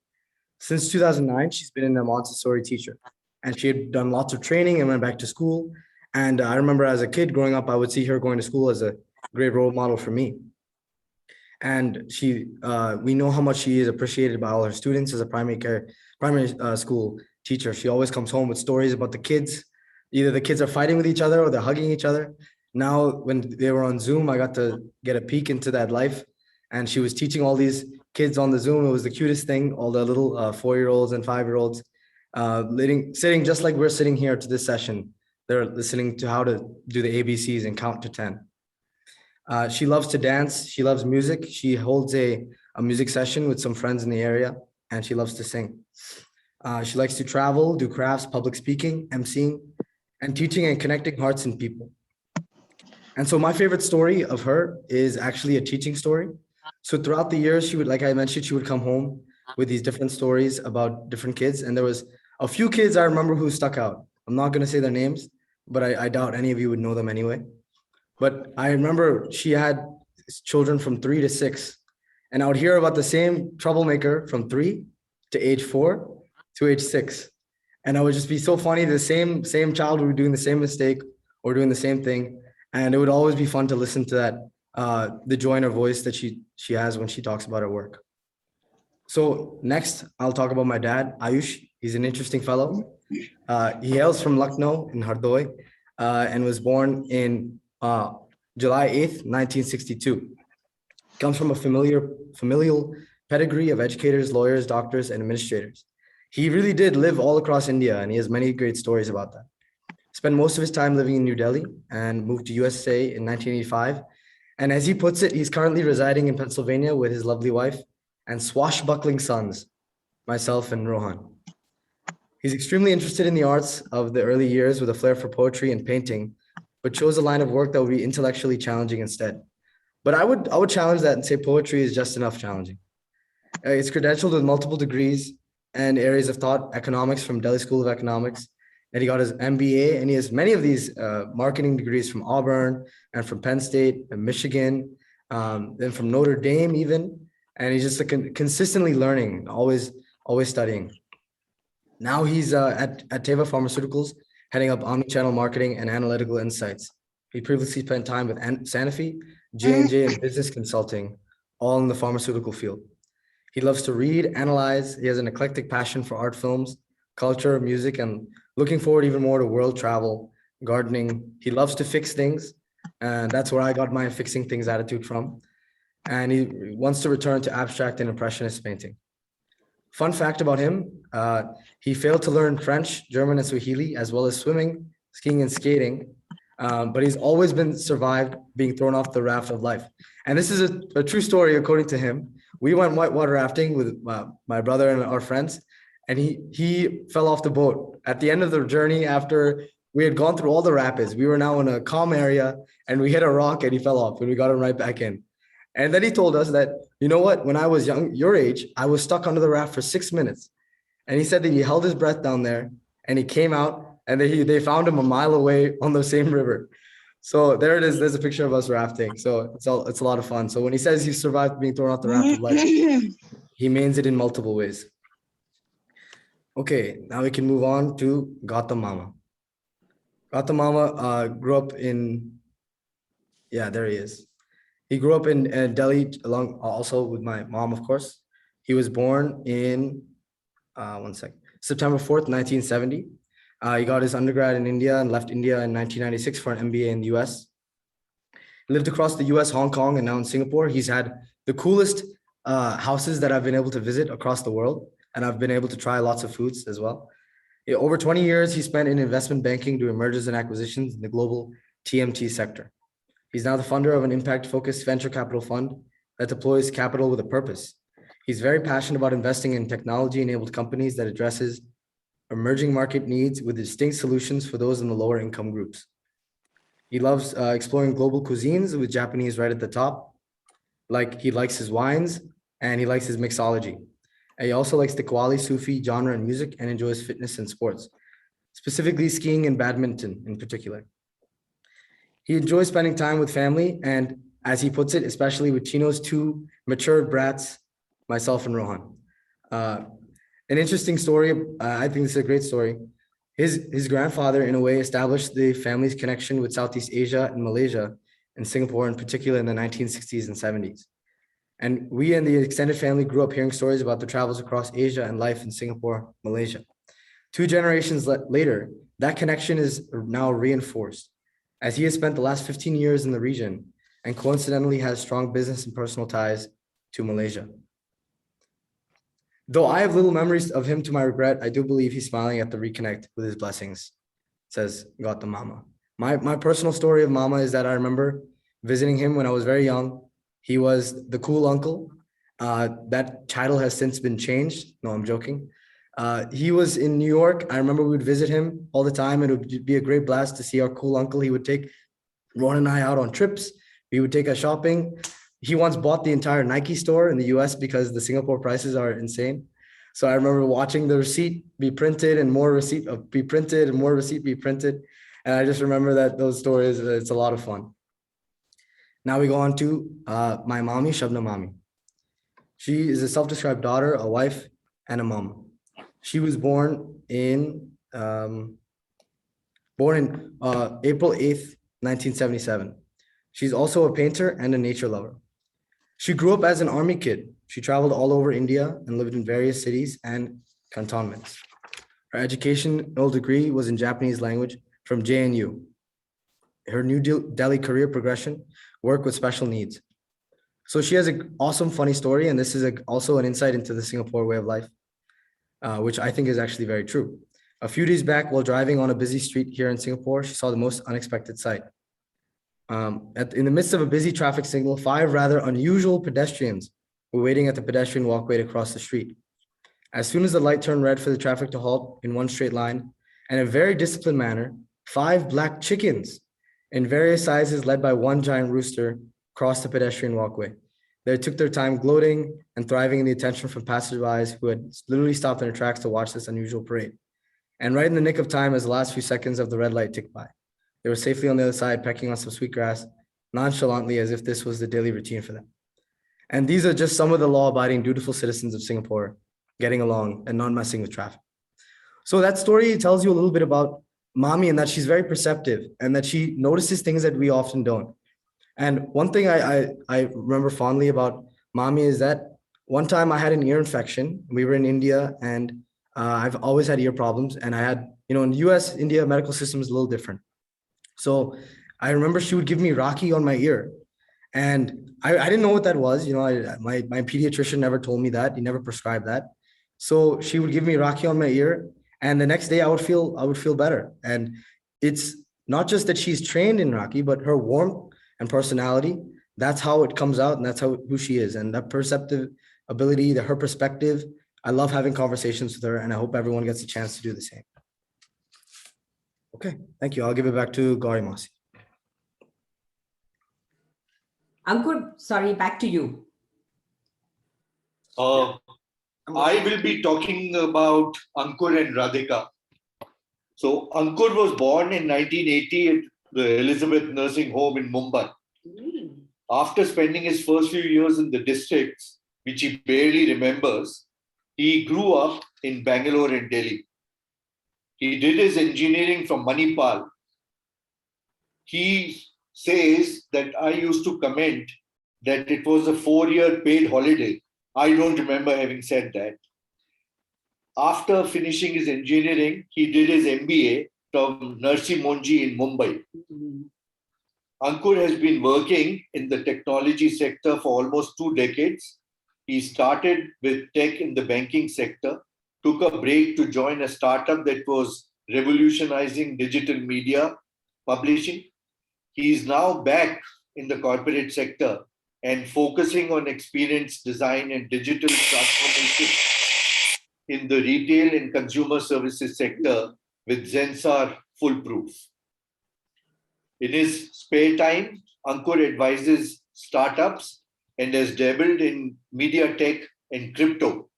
Since 2009, she's been a Montessori teacher and she had done lots of training and went back to school. And I remember as a kid growing up, I would see her going to school as a great role model for me. And we know how much she is appreciated by all her students as a primary school teacher. She always comes home with stories about the kids. Either the kids are fighting with each other or they're hugging each other. Now, when they were on Zoom, I got to get a peek into that life. And she was teaching all these kids on the Zoom. It was the cutest thing. All the little 4-year-olds and 5-year-olds sitting just like we're sitting here to this session. They're listening to how to do the ABCs and count to 10. She loves to dance. She loves music. She holds a music session with some friends in the area, and she loves to sing. She likes to travel, do crafts, public speaking, emceeing, and teaching and connecting hearts and people. And so my favorite story of her is actually a teaching story. So throughout the years, she would, like I mentioned, she would come home with these different stories about different kids. And there was a few kids I remember who stuck out. I'm not going to say their names, but I doubt any of you would know them anyway. But I remember she had children from 3 to 6. And I would hear about the same troublemaker from 3 to age 4 to age 6. And I would just be so funny. The same child would be doing the same mistake or doing the same thing. And it would always be fun to listen to that, the joy in her voice that she has when she talks about her work. So next, I'll talk about my dad, Ayush. He's an interesting fellow. He hails from Lucknow in Hardoi and was born in July 8th, 1962. Comes from a familial pedigree of educators, lawyers, doctors, and administrators. He really did live all across India, and he has many great stories about that. Spent most of his time living in New Delhi and moved to USA in 1985. And as he puts it, he's currently residing in Pennsylvania with his lovely wife and swashbuckling sons, myself and Rohan. He's extremely interested in the arts of the early years with a flair for poetry and painting, but chose a line of work that would be intellectually challenging instead. But I would challenge that and say poetry is just enough challenging. It's credentialed with multiple degrees and areas of thought, economics from Delhi School of Economics, and he got his MBA, and he has many of these marketing degrees from Auburn and from Penn State and Michigan, then from Notre Dame even, and he's just consistently learning, always studying. Now he's at Teva Pharmaceuticals, heading up omnichannel marketing and analytical insights. He previously spent time with Sanofi, J&J, and business consulting, all in the pharmaceutical field. He loves to read, analyze. He has an eclectic passion for art films, culture, music, and looking forward even more to world travel, gardening. He loves to fix things, and that's where I got my fixing things attitude from. And he wants to return to abstract and impressionist painting. Fun fact about him, he failed to learn French, German, and Swahili, as well as swimming, skiing, and skating, but he's always been survived being thrown off the raft of life. And this is a true story, according to him. We went whitewater rafting with my brother and our friends, and he fell off the boat. At the end of the journey, after we had gone through all the rapids, we were now in a calm area, and we hit a rock and he fell off, and we got him right back in. And then he told us that, you know what, when I was young, your age, I was stuck under the raft for 6 minutes. And he said that he held his breath down there and he came out, and they found him a mile away on the same river. So there it is. There's a picture of us rafting. So it's a lot of fun. So when he says he survived being thrown off the raft of life, he means it in multiple ways. Okay, now we can move on to Gautam Mama. Gautam Mama grew up in, yeah, there he is. He grew up in Delhi along also with my mom, of course. He was born in, September 4th, 1970. He got his undergrad in India and left India in 1996 for an MBA in the US. He lived across the US, Hong Kong, and now in Singapore. He's had the coolest houses that I've been able to visit across the world, and I've been able to try lots of foods as well. Over 20 years, he spent in investment banking doing mergers and acquisitions in the global TMT sector. He's now the funder of an impact-focused venture capital fund that deploys capital with a purpose. He's very passionate about investing in technology-enabled companies that addresses emerging market needs with distinct solutions for those in the lower income groups. He loves exploring global cuisines with Japanese right at the top. Like he likes his wines and he likes his mixology. And he also likes the Qawwali Sufi genre and music and enjoys fitness and sports, specifically skiing and badminton in particular. He enjoys spending time with family and, as he puts it, especially with Chino's two mature brats, myself and Rohan. An interesting story, I think this is a great story. His grandfather, in a way, established the family's connection with Southeast Asia and Malaysia and Singapore in particular in the 1960s and 70s. And we and the extended family grew up hearing stories about the travels across Asia and life in Singapore, Malaysia. 2 generations later, that connection is now reinforced, as he has spent the last 15 years in the region and coincidentally has strong business and personal ties to Malaysia. Though I have little memories of him to my regret, I do believe he's smiling at the reconnect with his blessings, says Gautam Mama. My personal story of Mama is that I remember visiting him when I was very young. He was the cool uncle. That title has since been changed. No, I'm joking. He was in New York. I remember we would visit him all the time, and it would be a great blast to see our cool uncle. He would take Ron and I out on trips. We would take us shopping. He once bought the entire Nike store in the US because the Singapore prices are insane. So I remember watching the receipt be printed and more receipt be printed and more receipt be printed. And I just remember that those stories, it's a lot of fun. Now we go on to my mommy, Shabna Mami. She is a self-described daughter, a wife, and a mom. She was born in April 8th, 1977. She's also a painter and a nature lover. She grew up as an army kid. She traveled all over India and lived in various cities and cantonments. Her educational degree was in Japanese language from JNU. Her New Delhi career progression, work with special needs. So she has an awesome, funny story, and this is also an insight into the Singapore way of life, which I think is actually very true. A few days back, while driving on a busy street here in Singapore, she saw the most unexpected sight. In the midst of a busy traffic signal, 5 rather unusual pedestrians were waiting at the pedestrian walkway to cross the street. As soon as the light turned red for the traffic to halt in one straight line, in a very disciplined manner, 5 black chickens in various sizes led by one giant rooster crossed the pedestrian walkway. They took their time gloating and thriving in the attention from passersby who had literally stopped in their tracks to watch this unusual parade. And right in the nick of time as the last few seconds of the red light ticked by, they were safely on the other side, pecking on some sweet grass, nonchalantly as if this was the daily routine for them. And these are just some of the law-abiding, dutiful citizens of Singapore getting along and not messing with traffic. So that story tells you a little bit about Mami, and that she's very perceptive and that she notices things that we often don't. And one thing I remember fondly about Mami is that one time I had an ear infection. We were in India, and I've always had ear problems. And I had, in the US, India medical system is a little different. So I remember she would give me Raki on my ear. And I didn't know what that was. My pediatrician never told me that. He never prescribed that. So she would give me Raki on my ear. And the next day I would feel better. And it's not just that she's trained in Iraqi, but her warmth and personality, that's how it comes out and that's who she is. And that perceptive ability, her perspective, I love having conversations with her and I hope everyone gets a chance to do the same. Okay, thank you. I'll give it back to Gauri Masi. Ankur, sorry, back to you. I will be talking about Ankur and Radhika. So Ankur was born in 1980 at the Elizabeth Nursing Home in Mumbai. After spending his first few years in the districts, which he barely remembers, he grew up in Bangalore and Delhi. He did his engineering from Manipal. He says that I used to comment that it was a 4-year paid holiday. I don't remember having said that. After finishing his engineering, he did his MBA from Narsi Monji in Mumbai. Ankur has been working in the technology sector for almost 2 decades. He started with tech in the banking sector, took a break to join a startup that was revolutionizing digital media publishing. He is now back in the corporate sector and focusing on experience design and digital transformation in the retail and consumer services sector with Zensar Foolproof. In his spare time, Ankur advises startups and has dabbled in media tech and crypto.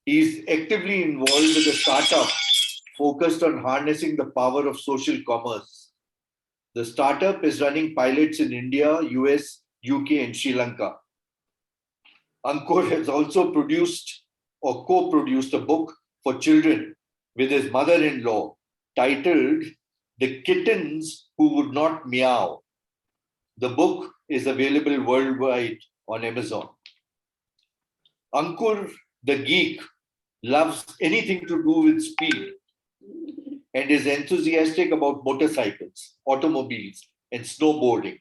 He is actively involved with a startup focused on harnessing the power of social commerce. The startup is running pilots in India, US, UK, and Sri Lanka. Ankur has also produced or co-produced a book for children with his mother-in-law titled The Kittens Who Would Not Meow. The book is available worldwide on Amazon. Ankur, the geek, loves anything to do with speed and is enthusiastic about motorcycles, automobiles, and snowboarding.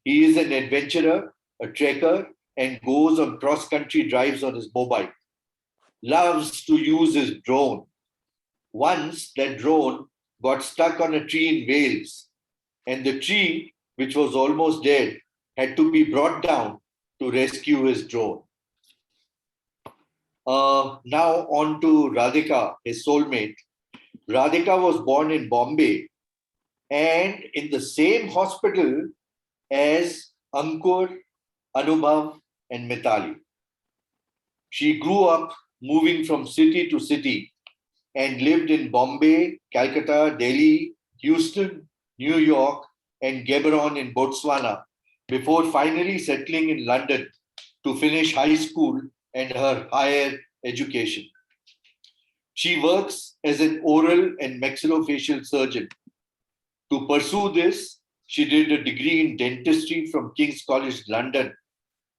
He is an adventurer, a trekker, and goes on cross-country drives on his mobile. Loves to use his drone. Once that drone got stuck on a tree in Wales, and the tree, which was almost dead, had to be brought down to rescue his drone. Now on to Radhika, his soulmate. Radhika was born in Bombay and in the same hospital as Ankur, Anubhav, and Mitali. She grew up moving from city to city and lived in Bombay, Calcutta, Delhi, Houston, New York, and Gaborone in Botswana before finally settling in London to finish high school and her higher education. She works as an oral and maxillofacial surgeon. To pursue this, she did a degree in dentistry from King's College London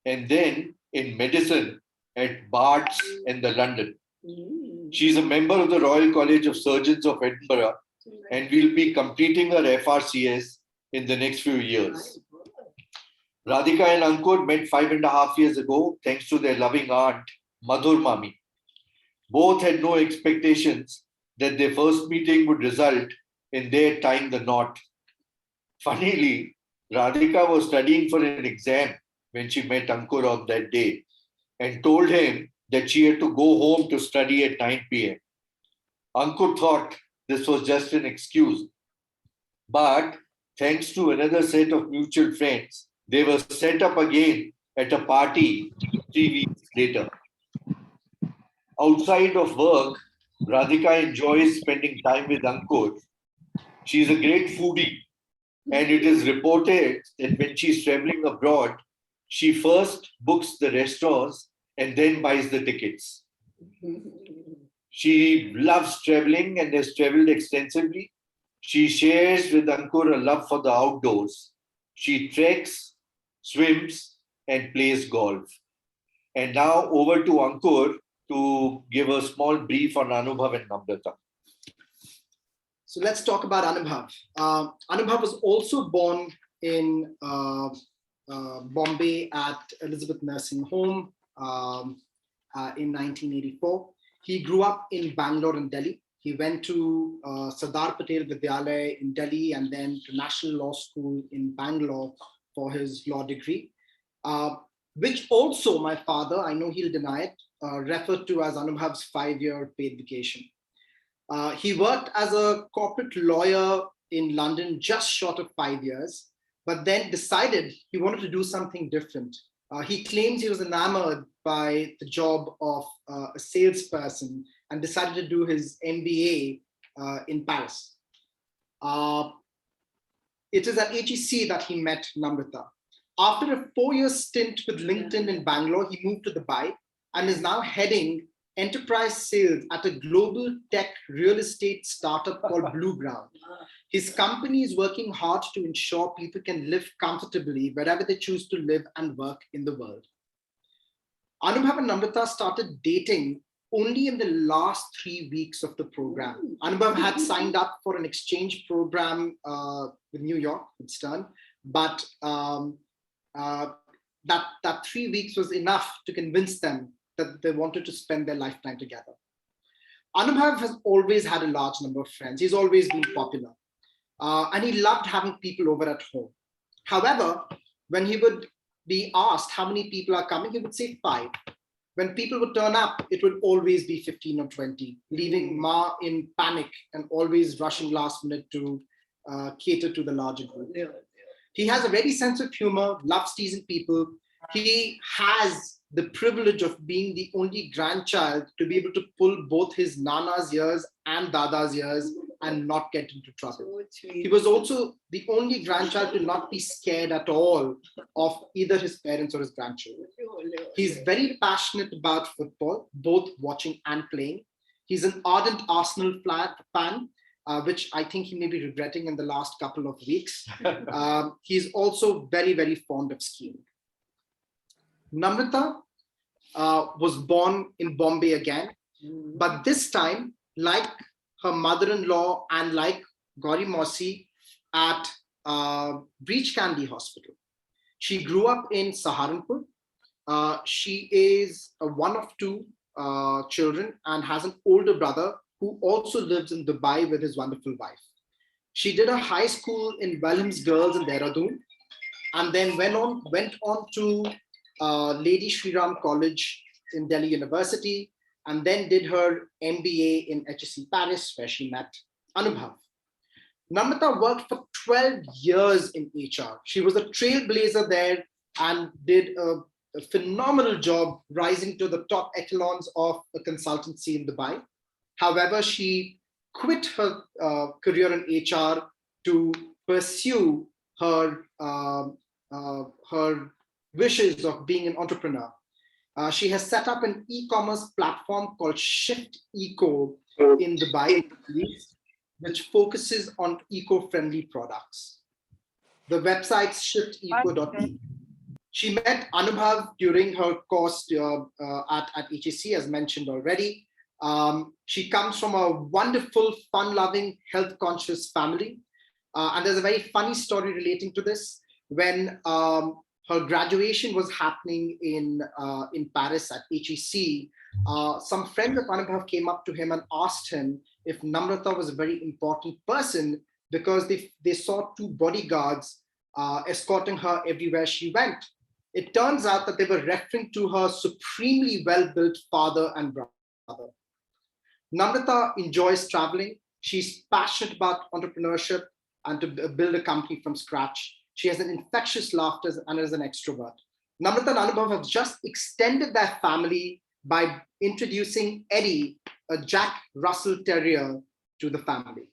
and then in medicine at Barts in the London. She is a member of the Royal College of Surgeons of Edinburgh and will be completing her FRCS in the next few years. Radhika and Ankur met 5.5 years ago thanks to their loving aunt, Madhur Mami. Both had no expectations that their first meeting would result in their tying the knot. Funnily, Radhika was studying for an exam when she met Ankur on that day and told him that she had to go home to study at 9 p.m. Ankur thought this was just an excuse. But thanks to another set of mutual friends, they were set up again at a party 3 weeks later. Outside of work, Radhika enjoys spending time with Ankur. She is a great foodie, and it is reported that when she's traveling abroad, she first books the restaurants and then buys the tickets. She loves traveling and has traveled extensively. She shares with Ankur a love for the outdoors. She treks, swims, and plays golf. And now over to Ankur to give a small brief on Anubhav and Namrata. So let's talk about Anubhav. Anubhav was also born in Bombay at Elizabeth Nursing Home in 1984. He grew up in Bangalore and Delhi. He went to Sardar Patel Vidyalaya in Delhi and then to National Law School in Bangalore for his law degree, which also my father, I know he'll deny it, referred to as Anubhav's 5-year paid vacation. He worked as a corporate lawyer in London just short of 5 years, but then decided he wanted to do something different. He claims he was enamored by the job of a salesperson and decided to do his MBA in Paris. It is at HEC that he met Namrata. After a 4-year stint with LinkedIn in Bangalore, he moved to Dubai and is now heading enterprise sales at a global tech real estate startup called Blueground. His company is working hard to ensure people can live comfortably wherever they choose to live and work in the world. Anubhav and Namrata started dating only in the last 3 weeks of the program. Anubhav had signed up for an exchange program with New York, with Stern, but that 3 weeks was enough to convince them that they wanted to spend their lifetime together. Anubhav has always had a large number of friends. He's always been popular. And he loved having people over at home. However, when he would be asked how many people are coming, he would say 5. When people would turn up, it would always be 15 or 20, leaving Ma in panic and always rushing last minute to cater to the larger group. He has a ready sense of humor, loves teasing people. He has the privilege of being the only grandchild to be able to pull both his Nana's ears and Dada's ears and not get into trouble. He was also the only grandchild to not be scared at all of either his parents or his grandchildren. He's very passionate about football, both watching and playing. He's an ardent Arsenal fan, which I think he may be regretting in the last couple of weeks. He's also very, very fond of skiing. Namrata was born in Bombay again, but this time, like her mother-in-law and like Gauri Mausi at Breach Candy Hospital. She grew up in Saharanpur. She is one of 2 children and has an older brother who also lives in Dubai with his wonderful wife. She did a high school in Williams Girls in Dehradun and then went on to Lady Shri Ram College in Delhi University, and then did her MBA in HEC Paris, where she met Anubhav. Namrata worked for 12 years in HR. She was a trailblazer there and did a phenomenal job rising to the top echelons of a consultancy in Dubai. However, she quit her career in HR to pursue her wishes of being an entrepreneur. She has set up an e-commerce platform called Shift Eco in Dubai, which focuses on eco-friendly products. The website's shifteco.e. She met Anubhav during her course at HEC, as mentioned already. She comes from a wonderful, fun-loving, health-conscious family. And there's a very funny story relating to this. When her graduation was happening in Paris at HEC, some friends of Anubhav came up to him and asked him if Namrata was a very important person because they saw 2 bodyguards escorting her everywhere she went. It turns out that they were referring to her supremely well-built father and brother. Namrata enjoys traveling. She's passionate about entrepreneurship and to build a company from scratch. She has an infectious laughter and is an extrovert. Namrata and Anubhav have just extended their family by introducing Eddie, a Jack Russell Terrier, to the family.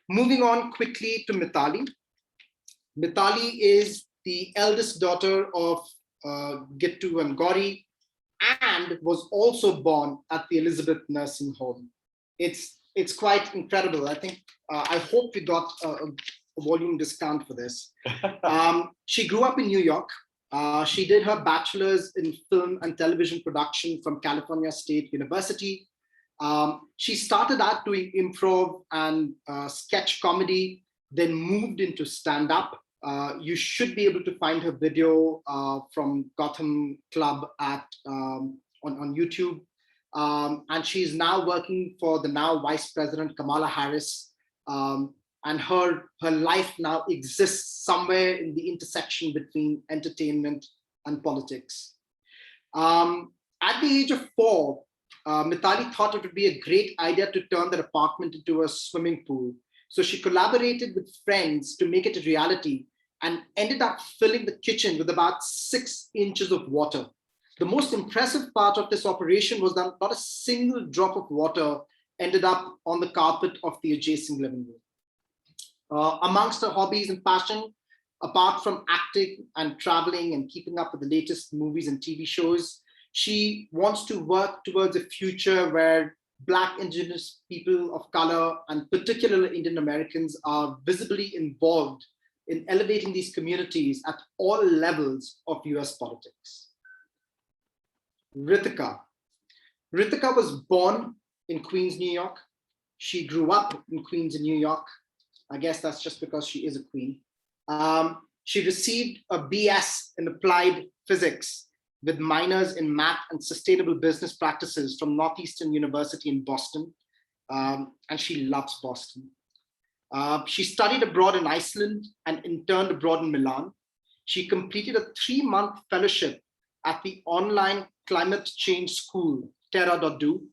Moving on quickly to Mithali. Mithali is the eldest daughter of Gittu and Gauri and was also born at the Elizabeth Nursing Home. It's quite incredible. I think, I hope we got a volume discount for this. She grew up in New York. She did her bachelor's in film and television production from California State University. She started out doing improv and sketch comedy, then moved into stand-up. You should be able to find her video from Gotham Club on YouTube. and she's now working for the now Vice President Kamala Harris. And her life now exists somewhere in the intersection between entertainment and politics. At the age of 4, Mithali thought it would be a great idea to turn their apartment into a swimming pool. So she collaborated with friends to make it a reality and ended up filling the kitchen with about 6 inches of water. The most impressive part of this operation was that not a single drop of water ended up on the carpet of the adjacent living room. Amongst her hobbies and passion, apart from acting and traveling and keeping up with the latest movies and TV shows, she wants to work towards a future where Black, Indigenous people of color, and particularly Indian Americans, are visibly involved in elevating these communities at all levels of US politics. Ritika. Ritika was born in Queens, New York. She grew up in Queens in New York. I guess that's just because she is a queen. She received a BS in applied physics with minors in math and sustainable business practices from Northeastern University in Boston. And she loves Boston. She studied abroad in Iceland and interned abroad in Milan. She completed a 3-month fellowship at the online climate change school, Terra.do,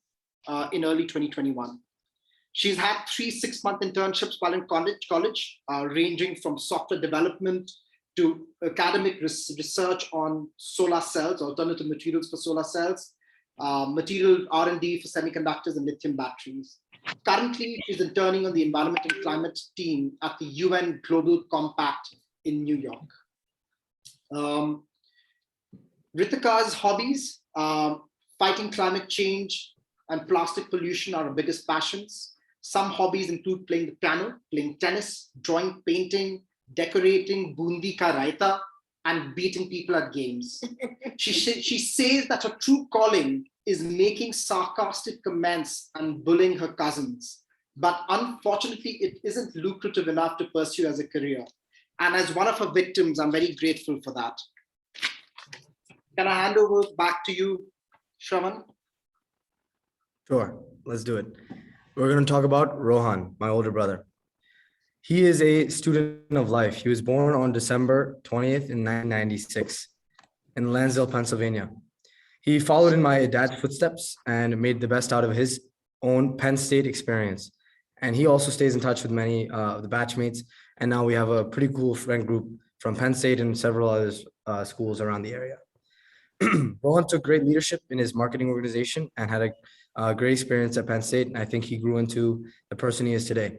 in early 2021. She's had 3 6-month internships while in college, ranging from software development to academic research on solar cells, alternative materials for solar cells, material R&D for semiconductors and lithium batteries. Currently, she's interning on the environment and climate team at the UN Global Compact in New York. Ritika's hobbies, fighting climate change and plastic pollution are her biggest passions. Some hobbies include playing the piano, playing tennis, drawing, painting, decorating, bundi ka raita, and beating people at games. She says that her true calling is making sarcastic comments and bullying her cousins. But unfortunately, it isn't lucrative enough to pursue as a career. And as one of her victims, I'm very grateful for that. Can I hand over back to you, Shravan? Sure, let's do it. We're going to talk about Rohan, my older brother. He is a student of life. He was born on December 20th in 1996 in Lansdale, Pennsylvania. He followed in my dad's footsteps and made the best out of his own Penn State experience. And he also stays in touch with many of the batchmates. And now we have a pretty cool friend group from Penn State and several other schools around the area. Rohan took great leadership in his marketing organization and had a great experience at Penn State. And I think he grew into the person he is today.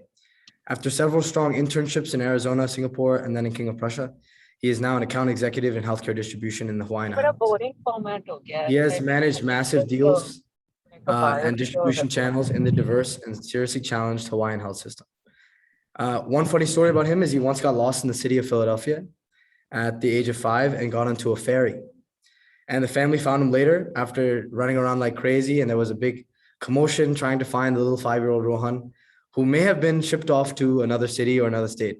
After several strong internships in Arizona, Singapore, and then in King of Prussia, he is now an account executive in healthcare distribution in the Hawaiian Islands. He has managed massive deals and distribution channels in the diverse and seriously challenged Hawaiian health system. One funny story about him is he once got lost in the city of Philadelphia at the age of 5 and got onto a ferry. And the family found him later after running around like crazy. And there was a big commotion trying to find the little 5-year-old Rohan, who may have been shipped off to another city or another state.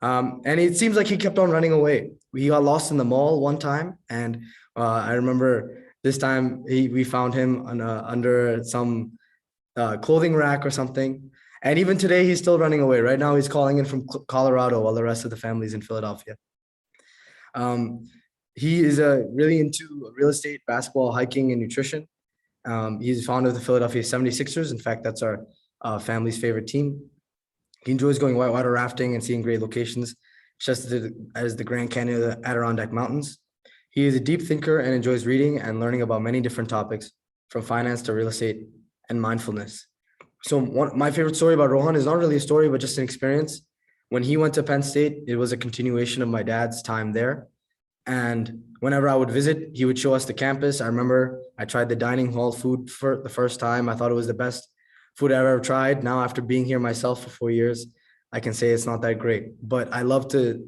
And it seems like he kept on running away. He got lost in the mall one time. And I remember this time we found him under some clothing rack or something. And even today, he's still running away. Right now, he's calling in from Colorado while the rest of the family is in Philadelphia. He is really into real estate, basketball, hiking, and nutrition. He's fond of the Philadelphia 76ers. In fact, that's our family's favorite team. He enjoys going whitewater rafting and seeing great locations, just as the Grand Canyon of the Adirondack Mountains. He is a deep thinker and enjoys reading and learning about many different topics, from finance to real estate and mindfulness. So my favorite story about Rohan is not really a story, but just an experience. When he went to Penn State, it was a continuation of my dad's time there. And whenever I would visit, he would show us the campus. I remember I tried the dining hall food for the first time. I thought it was the best food I've ever tried. Now, after being here myself for 4 years, I can say it's not that great. But I love to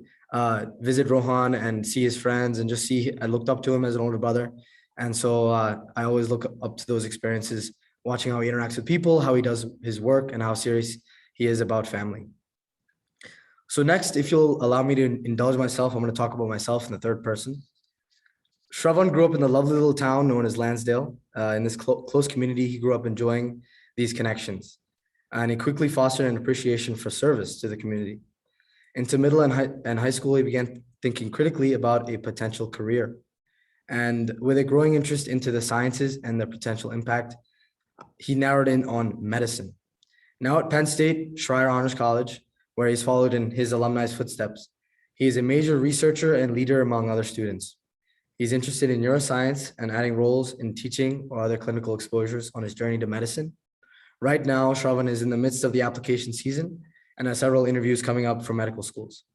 visit Rohan and see his friends and just I looked up to him as an older brother. And so I always look up to those experiences, watching how he interacts with people, how he does his work, and how serious he is about family. So next, if you'll allow me to indulge myself, I'm going to talk about myself in the third person. Shravan grew up in the lovely little town known as Lansdale. In this close community, he grew up enjoying these connections, and he quickly fostered an appreciation for service to the community. Into middle and high school, he began thinking critically about a potential career. And with a growing interest into the sciences and their potential impact, he narrowed in on medicine. Now at Penn State Schreier Honors College, where he's followed in his alumni's footsteps, he is a major researcher and leader among other students. He's interested in neuroscience and adding roles in teaching or other clinical exposures on his journey to medicine. Right now, Shravan is in the midst of the application season and has several interviews coming up for medical schools.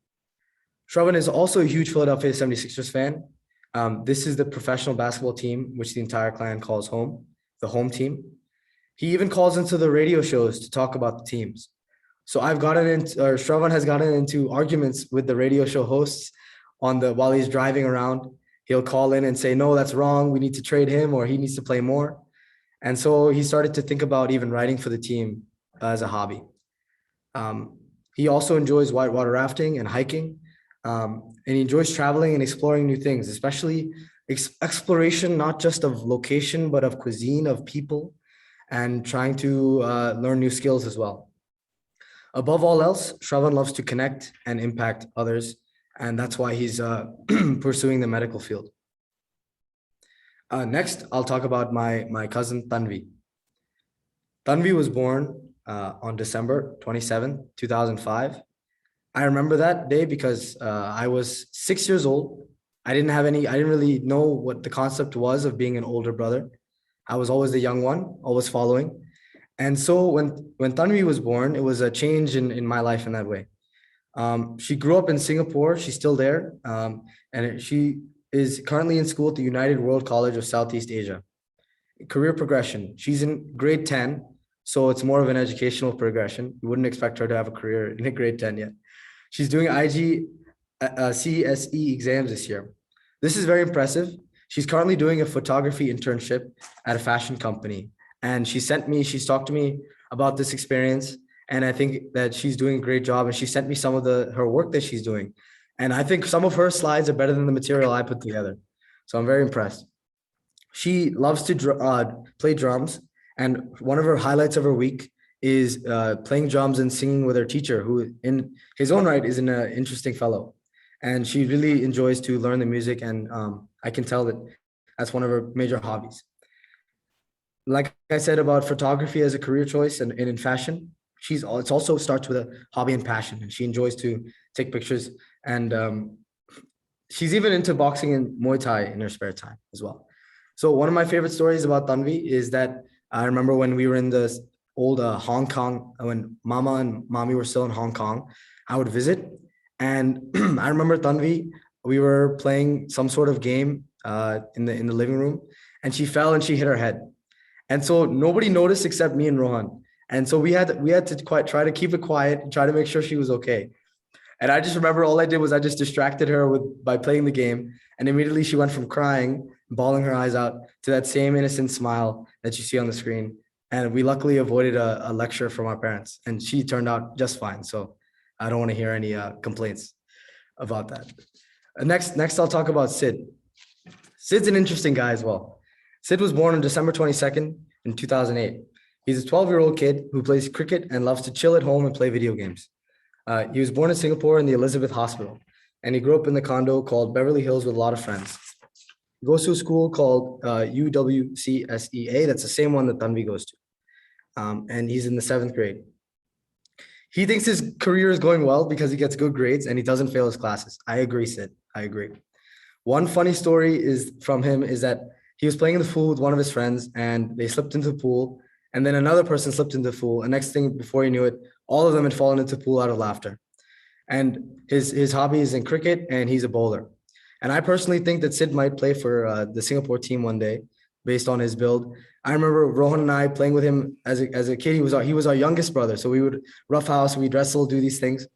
Shravan is also a huge Philadelphia 76ers fan. This is the professional basketball team, which the entire clan calls home, the home team. He even calls into the radio shows to talk about the teams. So Shravan has gotten into arguments with the radio show hosts while he's driving around. He'll call in and say, no, that's wrong. We need to trade him, or he needs to play more. And so he started to think about even writing for the team as a hobby. He also enjoys whitewater rafting and hiking. And he enjoys traveling and exploring new things, especially exploration, not just of location, but of cuisine, of people, and trying to learn new skills as well. Above all else, Shravan loves to connect and impact others, and that's why he's pursuing the medical field. Next, I'll talk about my cousin Tanvi. Tanvi was born on December 27, 2005. I remember that day because I was 6 years old. I didn't really know what the concept was of being an older brother. I was always the young one, always following. And so when Tanvi was born, it was a change in my life in that way. She grew up in Singapore. She's still there. And she is currently in school at the United World College of Southeast Asia. Career progression. She's in grade 10. So it's more of an educational progression. You wouldn't expect her to have a career in a grade 10 yet. She's doing CSE exams this year. This is very impressive. She's currently doing a photography internship at a fashion company. And she's talked to me about this experience. And I think that she's doing a great job. And she sent me some of her work that she's doing. And I think some of her slides are better than the material I put together. So I'm very impressed. She loves to play drums. And one of her highlights of her week is playing drums and singing with her teacher, who in his own right is an interesting fellow. And she really enjoys to learn the music. And I can tell that that's one of her major hobbies. Like I said about photography as a career choice and in fashion, it also starts with a hobby and passion. And she enjoys to take pictures. And she's even into boxing and Muay Thai in her spare time as well. So one of my favorite stories about Tanvi is that I remember when we were in the old Hong Kong, when Mama and Mommy were still in Hong Kong, I would visit. And I remember Tanvi, we were playing some sort of game in the living room, and she fell and she hit her head. And so nobody noticed except me and Rohan. And so we had to try to keep it quiet and try to make sure she was okay. And I just remember all I did was I just distracted her by playing the game. And immediately she went from crying, bawling her eyes out, to that same innocent smile that you see on the screen. And we luckily avoided a lecture from our parents, and she turned out just fine. So I don't want to hear any complaints about that. Next, I'll talk about Sid. Sid's an interesting guy as well. Sid was born on December 22nd in 2008. He's a 12-year-old kid who plays cricket and loves to chill at home and play video games. He was born in Singapore in the Elizabeth Hospital, and he grew up in the condo called Beverly Hills with a lot of friends. He goes to a school called UWCSEA. That's the same one that Tanvi goes to. And he's in the 7th grade. He thinks his career is going well because he gets good grades and he doesn't fail his classes. I agree, Sid. I agree. One funny story from him is that he was playing in the pool with one of his friends and they slipped into the pool, and then another person slipped into the pool. And next thing, before he knew it, all of them had fallen into the pool out of laughter. And his hobby is in cricket, and he's a bowler. And I personally think that Sid might play for the Singapore team one day, based on his build. I remember Rohan and I playing with him as a kid. He was our youngest brother. So we would roughhouse, we'd wrestle, do these things.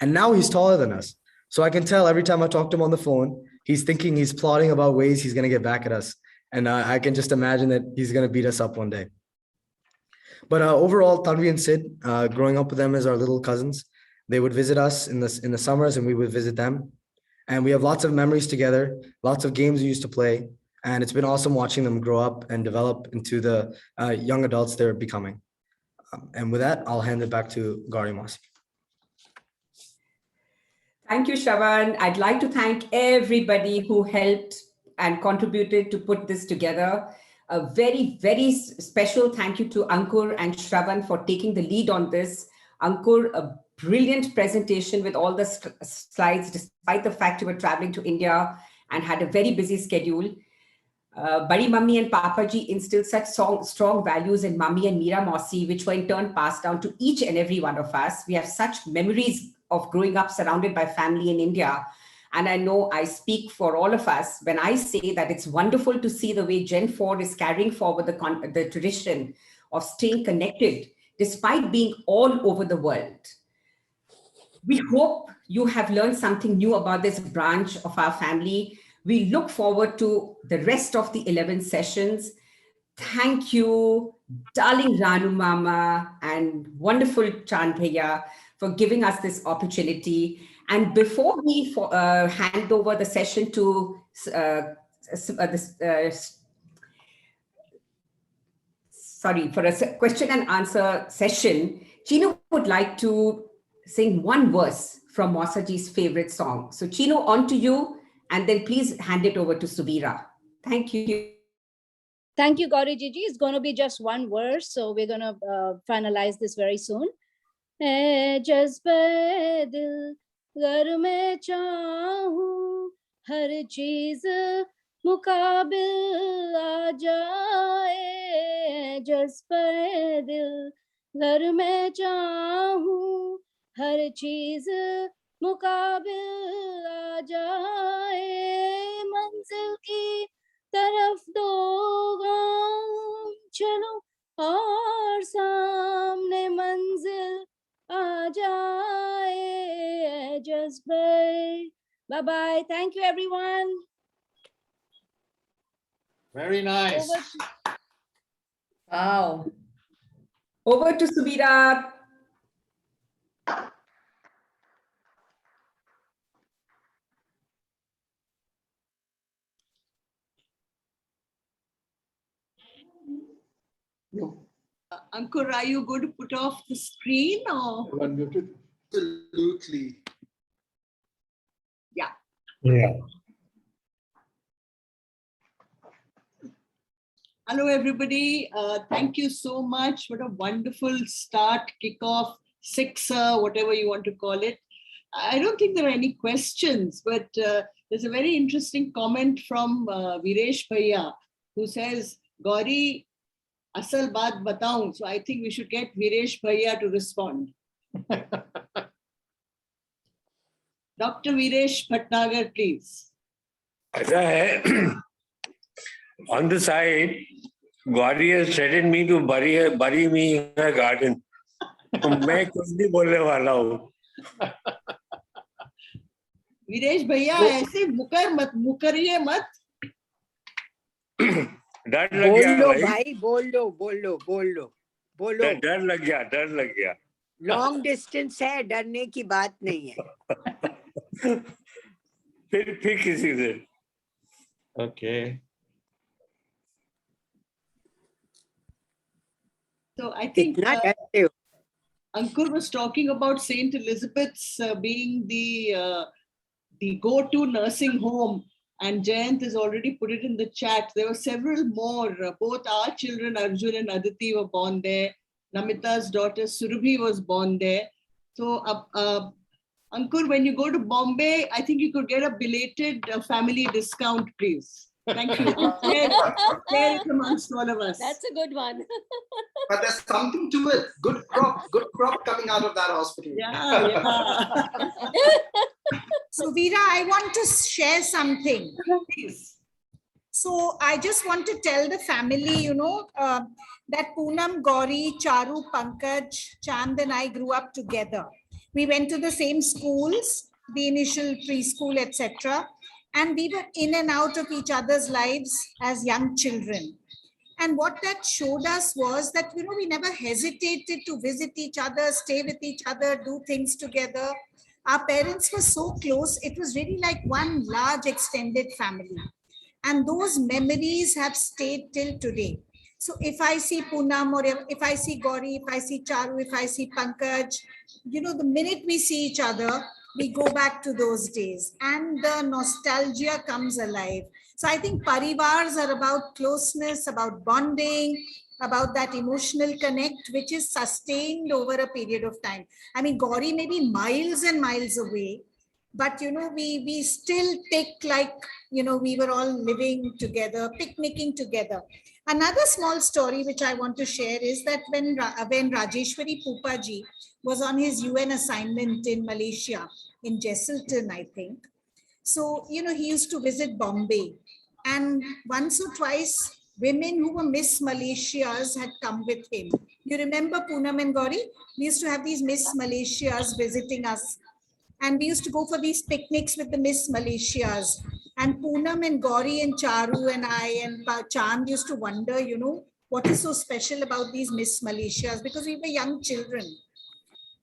And now he's taller than us. So I can tell every time I talk to him on the phone, he's plotting about ways he's going to get back at us. And I can just imagine that he's going to beat us up one day. But overall, Tanvi and Sid, growing up with them as our little cousins, they would visit us in the summers and we would visit them. And we have lots of memories together, lots of games we used to play. And it's been awesome watching them grow up and develop into the young adults they're becoming. And with that, I'll hand it back to Gauri Masi. Thank you, Shravan. I'd like to thank everybody who helped and contributed to put this together. A very, very special thank you to Ankur and Shravan for taking the lead on this. Ankur, a brilliant presentation with all the slides, despite the fact you were traveling to India and had a very busy schedule. Badi Mummy and Papa Ji instilled such strong values in Mummy and Meera Mausi, which were in turn passed down to each and every one of us. We have such memories of growing up surrounded by family in India. And I know I speak for all of us when I say that it's wonderful to see the way Gen 4 is carrying forward the tradition of staying connected despite being all over the world. We hope you have learned something new about this branch of our family. We look forward to the rest of the 11 sessions. Thank you, darling Ranu Mama and wonderful Chand Bhaiya for giving us this opportunity. And before we hand over the session to for a question and answer session, Chino would like to sing one verse from Mausaji's favorite song. So Chino, on to you, and then please hand it over to Subira. Thank you. Thank you, Gauri Gigi. It's going to be just one verse, so we're going to finalize this very soon. जज़्बे दिल गर मैं चाहूं हर चीज मुकाबिल आ जाए जज़्बे दिल गर मैं चाहूं हर चीज मुकाबिल आ जाए मंजिल की तरफ दो गाम चलो और सामने मंजिल आ जाए जज़्बे. Bye bye. Thank you, everyone. Very nice. Wow. Over to Subira. No. Ankur, are you going to put off the screen or? Unmuted. Absolutely. Yeah. Yeah. Hello, everybody. Thank you so much. What a wonderful start, kickoff, sixer, whatever you want to call it. I don't think there are any questions, but there's a very interesting comment from Viresh Bhaiya, who says, Gauri, asal baat bataun. So I think we should get Viresh Bhaiya to respond. Dr. Viresh Bhatnagar, please. On the side, Gauri has threatened me to bury me in a garden. मैं कुछ नहीं बोलने वाला हूँ. वीरेश भैया ऐसे मुकरिए मत. डर लग गया भाई बोल लो डर लग गया लॉन्ग डिस्टेंस है डरने की बात नहीं है. फिर किसी से. Okay. So I think Ankur was talking about St. Elizabeth's being the go-to nursing home, and Jayant has already put it in the chat. There were several more. Both our children, Arjun and Aditi, were born there. Namita's daughter Surabhi was born there. So Ankur, when you go to Bombay, I think you could get a belated family discount, please. Thank you. Share it amongst all of us. That's a good one. But there's something to it. Good crop coming out of that hospital. Yeah. So Veera, I want to share something. Please. So I just want to tell the family, that Poonam, Gauri, Charu, Pankaj, Chand and I grew up together. We went to the same schools, the initial preschool, etc. And we were in and out of each other's lives as young children. And what that showed us was that, we never hesitated to visit each other, stay with each other, do things together. Our parents were so close. It was really like one large extended family. And those memories have stayed till today. So if I see Poonam, or if I see Gauri, if I see Charu, if I see Pankaj, the minute we see each other, we go back to those days and the nostalgia comes alive. So I think parivars are about closeness, about bonding, about that emotional connect, which is sustained over a period of time. I mean, Gauri may be miles and miles away, but we still take like, we were all living together, picnicking together. Another small story which I want to share is that when Rajeshwari Pupaji was on his UN assignment in Malaysia, in Jesselton, I think. So, he used to visit Bombay. And once or twice, women who were Miss Malaysias had come with him. You remember Poonam and Gauri? We used to have these Miss Malaysias visiting us. And we used to go for these picnics with the Miss Malaysias. And Poonam and Gauri and Charu and I and Chand used to wonder, what is so special about these Miss Malaysias? Because we were young children.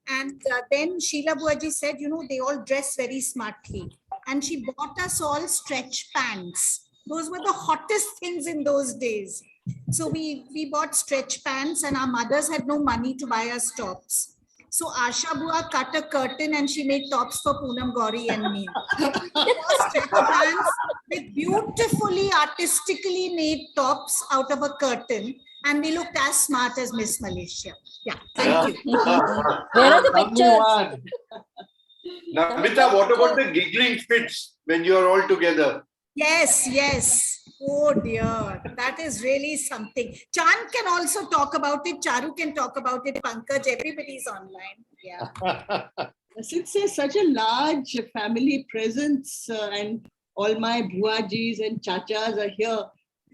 And then Sheila Buaji said, they all dress very smartly. And she bought us all stretch pants. Those were the hottest things in those days. So we bought stretch pants and our mothers had no money to buy us tops. So Asha Bua cut a curtain and she made tops for Poonam, Gauri and me. Stretch pants with beautifully artistically made tops out of a curtain. And we looked as smart as Miss Malaysia. Yeah, thank you. Where are the pictures? Namita, what about the giggling fits when you are all together? Yes. Oh dear, that is really something. Chand can also talk about it. Charu can talk about it. Pankaj, everybody's online. Yeah. Since there's such a large family presence and all my buajis and chachas are here,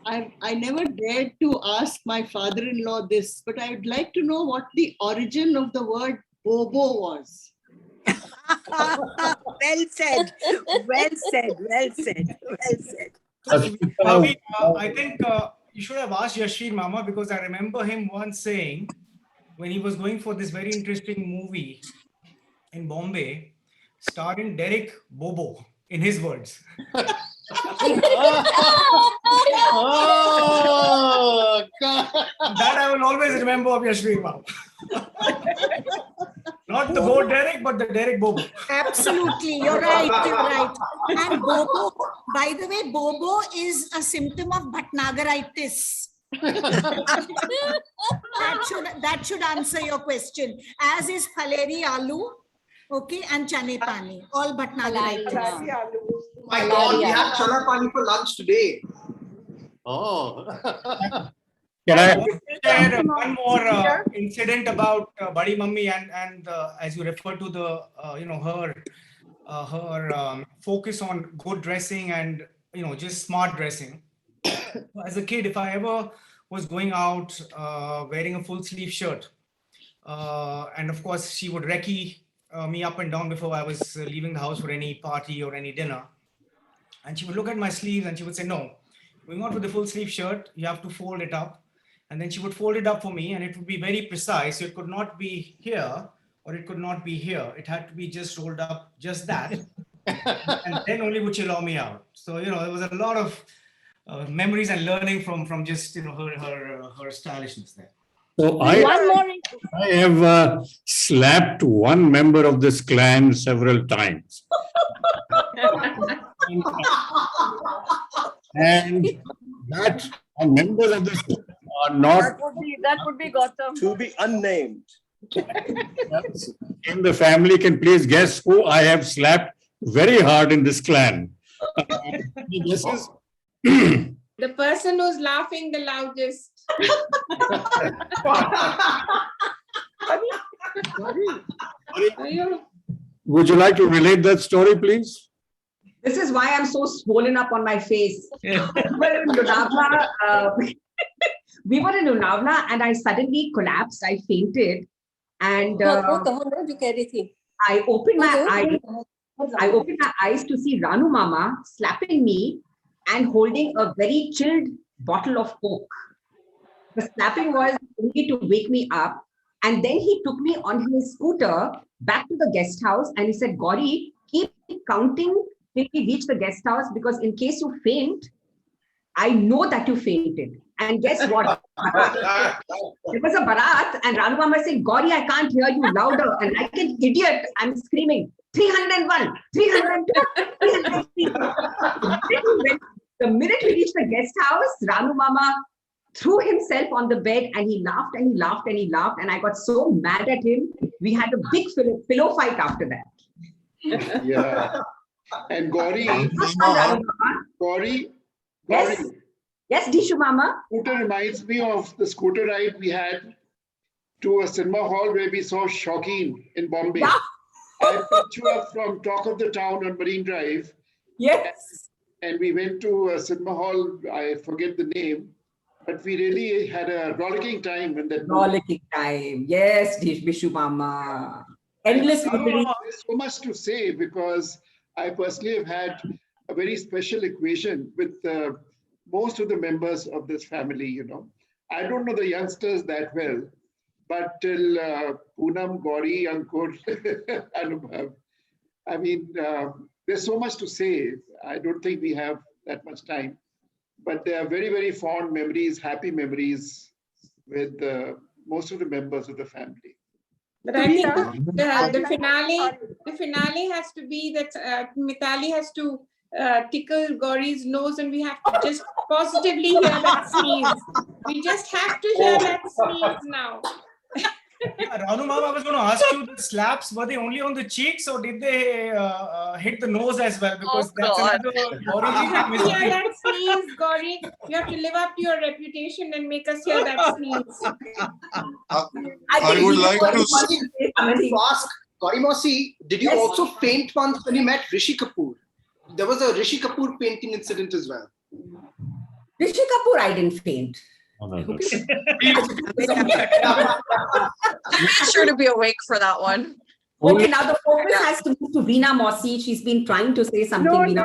I never dared to ask my father-in-law this, but I would like to know what the origin of the word bobo was. Well said. Well said. Well said. Well said. I think you should have asked Yashvir Mama, because I remember him once saying, when he was going for this very interesting movie in Bombay, starring Derek Bobo, in his words. Oh, God. That I will always remember of Yashvir Mama. Not the Bo Derek, but the Derek Bobo. Absolutely, you're right. And Bobo, by the way, Bobo is a symptom of Bhatnagaritis. that should answer your question. As is Phaleri Aloo, okay, and Chane Pani, all Bhatnagaritis. My God, we had Chala Pani for lunch today. Oh. Can I share one more incident about Badi Mummy and as you refer to the her focus on good dressing and just smart dressing. As a kid, if I ever was going out wearing a full sleeve shirt, and of course she would recce me up and down before I was leaving the house for any party or any dinner, and she would look at my sleeves and she would say, "No, going out with the full sleeve shirt, you have to fold it up." And then she would fold it up for me and it would be very precise. So it could not be here or it could not be here. It had to be just rolled up, just that. And then only would she allow me out. So, there was a lot of memories and learning from just, her stylishness there. So I have slapped one member of this clan several times. And members of this are not. That would be Gautam. To be unnamed. In the family, can please guess who I have slapped very hard in this clan? This is the person who's laughing the loudest. Would you like to relate that story, please? This is why I'm so swollen up on my face. We were in Lonavala and I suddenly collapsed. I fainted. And I opened my eyes to see Ranu Mama slapping me and holding a very chilled bottle of Coke. The slapping was only to wake me up. And then he took me on his scooter back to the guest house and he said, Gauri, keep counting till we reach the guest house because in case you faint, I know that you fainted. And guess what? It was a barat and Ranu Mama said, Gauri, I can't hear you louder. And like an idiot, I'm screaming, 301, 302, 303. The minute we reached the guest house, Ranu Mama threw himself on the bed and he laughed and he laughed and he laughed. And I got so mad at him. We had a big pillow fight after that. Yeah. And Gauri, Yes. Yes, Dishu Mama. Scooter reminds me of the scooter ride we had to a cinema hall where we saw Shauqeen in Bombay. Yeah. I picked you up from Talk of the Town on Marine Drive. Yes. And we went to a cinema hall, I forget the name, but we really had a rollicking time in that movie. Rollicking time. Yes, Dishu Mama. Endless memories. There's so much to say because I personally have had a very special equation with most of the members of this family, you know. I don't know the youngsters that well, but till Poonam, Gauri, Ankur, Anubhav, I mean, there's so much to say. I don't think we have that much time, but there are very, very fond memories, happy memories with most of the members of the family. But I think the finale has to be that Mitali has to tickle Gauri's nose and we have to just positively hear that sneeze. We just have to hear that sneeze now. Yeah, Ranu Mama, I was going to ask you, the slaps, were they only on the cheeks or did they hit the nose as well? Because that's another You have to hear that sneeze, Gauri. You have to live up to your reputation and make us hear that sneeze. I would like to ask, Gauri Mausi, did you also faint once when you met Rishi Kapoor? There was a Rishi Kapoor painting incident as well. Rishi Kapoor, I didn't faint. I made sure to be awake for that one. Okay, now the focus has to move to Veena Mausi. She's been trying to say something. No.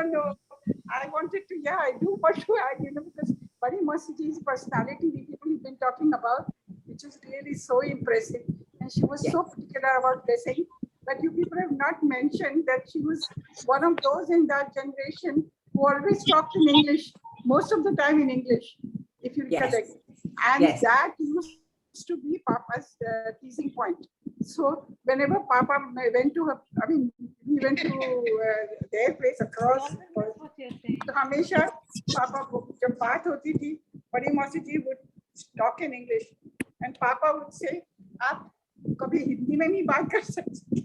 I wanted to, I do want to add, because Badi Mausi's personality, the people you've been talking about, which is really so impressive. And she was so particular about dressing. But you people have not mentioned that she was one of those in that generation who always talked in English, most of the time in English, if you recollect. And that used to be Papa's teasing point. So whenever Papa went to her, he went to their place across. So Hamesha, Papa, जब बात होती थी, बड़ी मौसी जी would talk in English, and Papa would say, आप कभी हिंदी में नहीं बात कर सकते.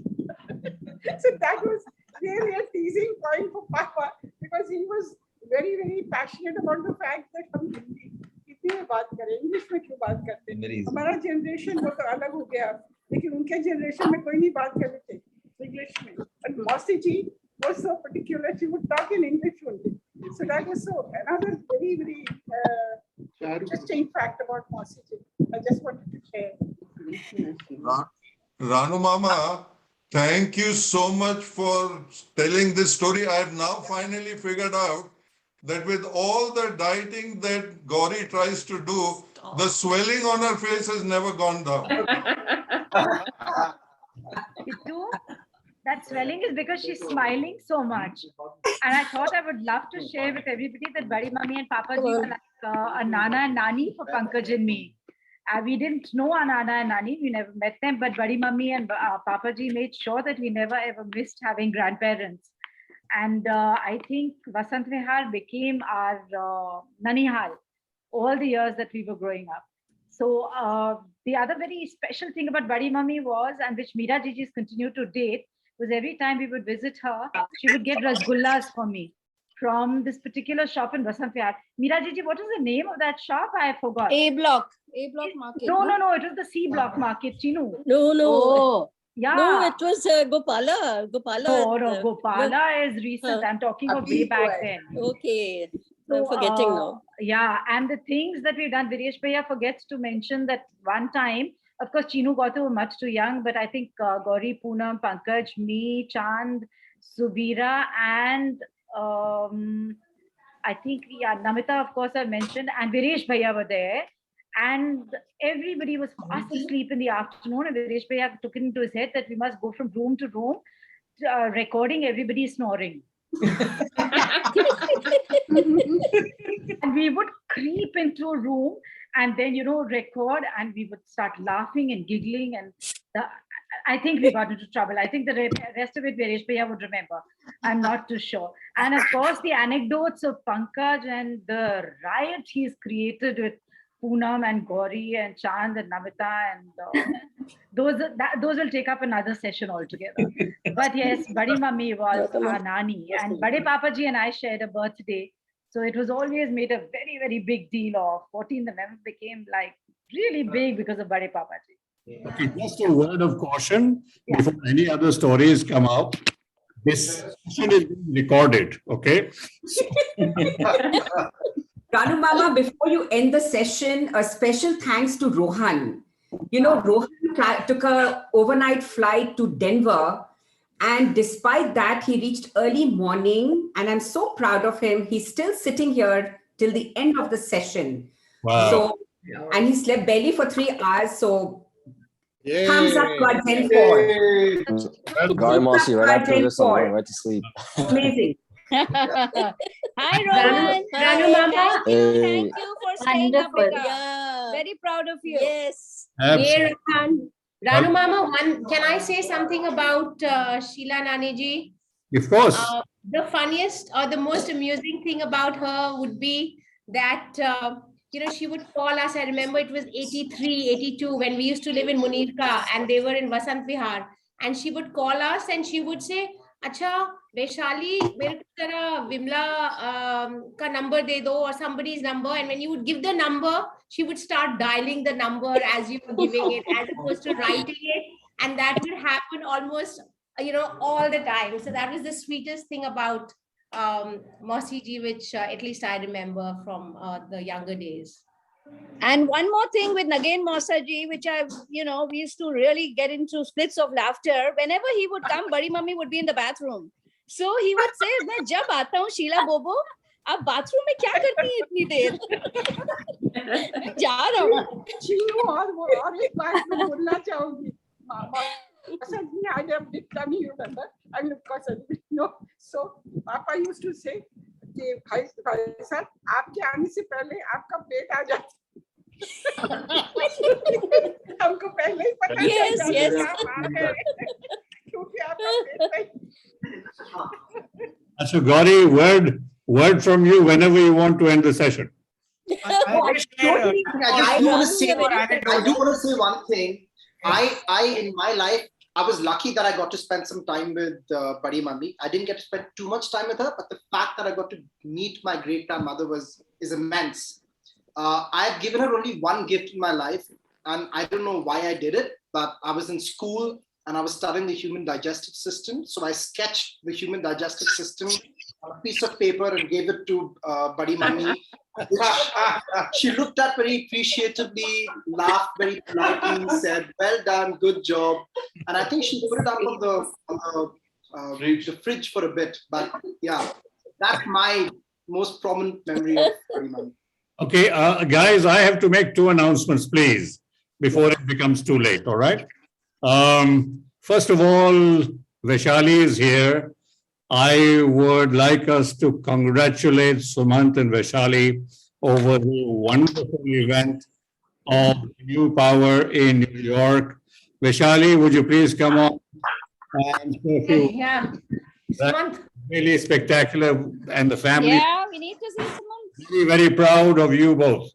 So that was really a teasing point for Papa because he was very, very passionate about the fact that हम हिंदी में बात करें, इंग्लिश में क्यों बात करते हैं? हमारा जनरेशन वो तो अलग हो गया, लेकिन उनके जनरेशन में कोई नहीं बात कर रहे थे इंग्लिश में. And मौसी जी was so particular; she would talk in English only. So that was another very, very interesting fact about Mausi ji. I just wanted to share. Ranu Mama, thank you so much for telling this story. I have now finally figured out that with all the dieting that Gauri tries to do, the swelling on her face has never gone down. That swelling is because she's smiling so much. And I thought I would love to share with everybody that Badi Mummy and Papa ji were like a Nana and Nani for Pankaj and me. We didn't know our Nana and Nani, we never met them, but Badi Mummy and Papa ji made sure that we never ever missed having grandparents. And I think Vasant Vihar became our Nanihal all the years that we were growing up. So the other very special thing about Badi Mummy was, and which Meera Jiji's continue to date, was every time we would visit her, she would get rasgullas for me from this particular shop in Vasant Vihar. Meera Jiji, what is the name of that shop? I forgot. A block market. No, it was the C block market, Chinu. No. Oh, yeah. No, it was Gopala. No, Gopala is recent. I'm talking of way back then. Okay. I'm forgetting now. Yeah, and the things that we've done, Viresh Bhaiya forgets to mention that one time, of course, Chinu Gautam were much too young, but I think Gauri, Poonam, Pankaj, me, Chand, Subira, and I think, Namita, of course, I mentioned, and Viresh Bhaiya were there. And everybody was fast asleep in the afternoon, and Viresh Bhaiya took it into his head that we must go from room to room, recording everybody snoring. And we would creep into a room and then, record, and we would start laughing and giggling. And I think we got into trouble. I think the rest of it, Viresh Bhaiya would remember. I'm not too sure. And of course, the anecdotes of Pankaj and the riot he's created with Poonam and Gauri and Chand and Namita, and those will take up another session altogether. But yes, Badi Mummy was our Nani, and Bade Papa Ji and I shared a birthday. So it was always made a very, very big deal of 14th November became like really big because of Bade Papa Ji. Okay, just a word of caution before any other stories come out. This session is being recorded, okay? Ranu Mama, before you end the session, a special thanks to Rohan. Rohan took a overnight flight to Denver, and despite that, he reached early morning, and I'm so proud of him. He's still sitting here till the end of the session. Wow. So, and he slept barely for 3 hours, so thumbs up to our Gen 4. Gauri Mosi, right after this, I'm going right to sleep. Amazing. Hi, Rohan. Ranu Mama. Thank you for staying up with us. Yeah. Very proud of you. Yes. Hey, Ranu Mama, can I say something about Sheila Nani ji? Of course. The funniest or the most amusing thing about her would be that, she would call us. I remember it was 83, 82 when we used to live in Munirka and they were in Vasant Vihar. And she would call us and she would say, Acha, Vaishali, mere ko zara Vimla ka number de do, or somebody's number. And when you would give the number, she would start dialing the number as you were giving it, as opposed to writing it. And that would happen almost, all the time. So that was the sweetest thing about Mosi ji, which at least I remember from the younger days. And one more thing with Nagain Mosaji, which we used to really get into splits of laughter. Whenever he would come, Badi Mummy would be in the bathroom. So he would say, "Main jab aata hu, Sheila Bobo, aap bathroom mein kya karti hai itni der? Main ja raha hu." Chinu और एक बात मैं बोलना चाहूंगी I never did come, you remember? I mean, of course, so Papa used to say, भाई साहब आपके आने से पहले आपका पेट आ जाता हमको पहले ही पता चल जाता आप आ गए क्योंकि आपका पेट So Gauri, word from you whenever you want to end the session. I do want to say one thing. I in my life, I was lucky that I got to spend some time with Badi Mummy. I didn't get to spend too much time with her, but the fact that I got to meet my great grandmother is immense. I've given her only one gift in my life, and I don't know why I did it, but I was in school and I was studying the human digestive system. So I sketched the human digestive system on a piece of paper and gave it to Badi Mummy. She looked at very appreciatively, laughed very politely, said, "Well done, good job." And I think she put it up on the fridge for a bit. But yeah, that's my most prominent memory of Badi Mummy. Okay, guys, I have to make 2 announcements, please, before it becomes too late, all right? First of all, Vaishali is here. I would like us to congratulate Sumant and Vaishali over the wonderful event of New Power in New York. Vaishali, would you please come on? And Yeah. Sumant. Really spectacular, and the family. Yeah, we need to see Sumant. Very, very proud of you both.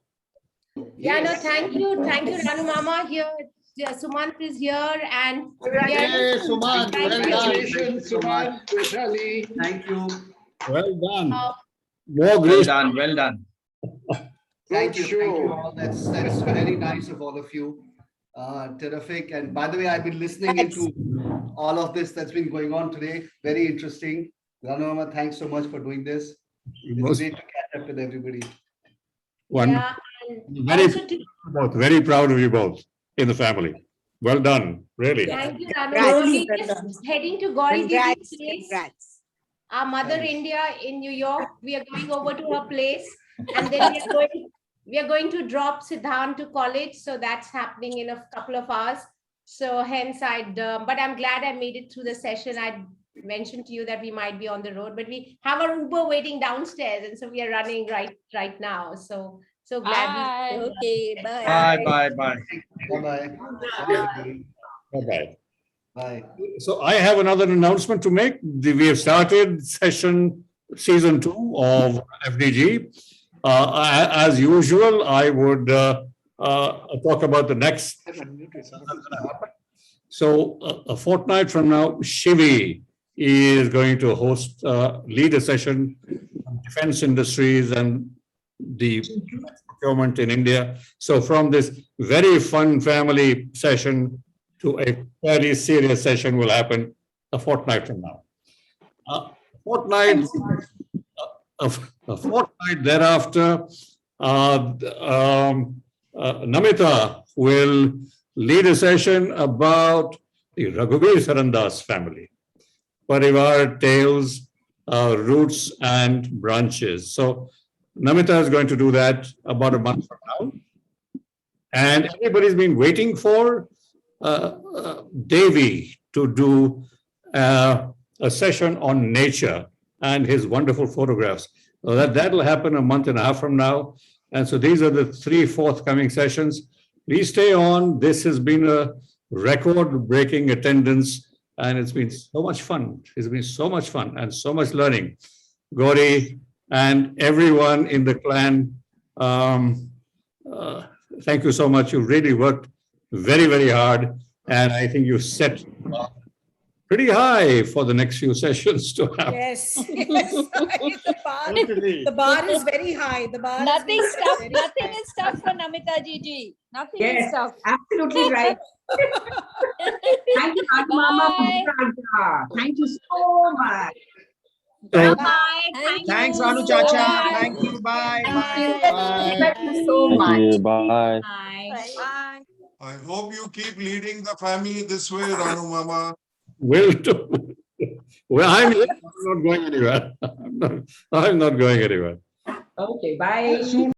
Yeah, no, thank you, Ranu Mama. Here, Sumant is here, and Hey, Sumant, congratulations, Sumant, Vaishali. Thank you. Well done. Well grace. done. Well done. Thank you. Good Thank you show. all. That's very nice of all of you. Terrific. And by the way, I've been listening into all of this that's been going on today. Very interesting. Ranu Mama, thanks so much for doing this. It's great to catch up with everybody. Wonderful. Very proud of you both in the family. Well done, really. Thank you, Ranu. We just heading to Gauri Didi's place. Our mother India in New York. We are going over to her place, and then we are going we are going to drop Siddhant to college. So that's happening in a couple of hours. So hence but I'm glad I made it through the session. I mentioned to you that we might be on the road, but we have our Uber waiting downstairs. And so we are running right now. So glad. Okay, bye. Bye. Bye-bye. Bye-bye. Bye. So I have another announcement to make. We have started season 2 of FDG. As usual, I would talk about the next. So a fortnight from now, Shivi is going to lead a session on defense industries and the procurement in India. So from this very fun family session to a very serious session will happen a fortnight from now. A fortnight thereafter, Namita will lead a session about the Raghuveer Sarandas family, Parivar, Tales, Roots and Branches. So Namita is going to do that about a month from now. And everybody's been waiting for Devi to do a session on nature and his wonderful photographs. So that'll happen a month and a half from now. And so these are the 3 forthcoming sessions. Please stay on. This has been a record-breaking attendance, and it's been so much fun. It's been so much fun and so much learning. Gauri and everyone in the clan, thank you so much. You really worked very, very hard, and I think you set pretty high for the next few sessions to have. Yes. The bar is very high. The bar Nothing is stuff. very Nothing high. is tough for Namita Gigi. Nothing is Yes, tough. absolutely right. Thank you, Mama. Thank you so much. Thanks, Anu Chacha. Thank you. Bye. Thank you so Thank much. you. Bye. I hope you keep leading the family this way, Ranu Mama. Will do. Well, I'm not going anywhere. I'm not going anywhere. Okay, bye.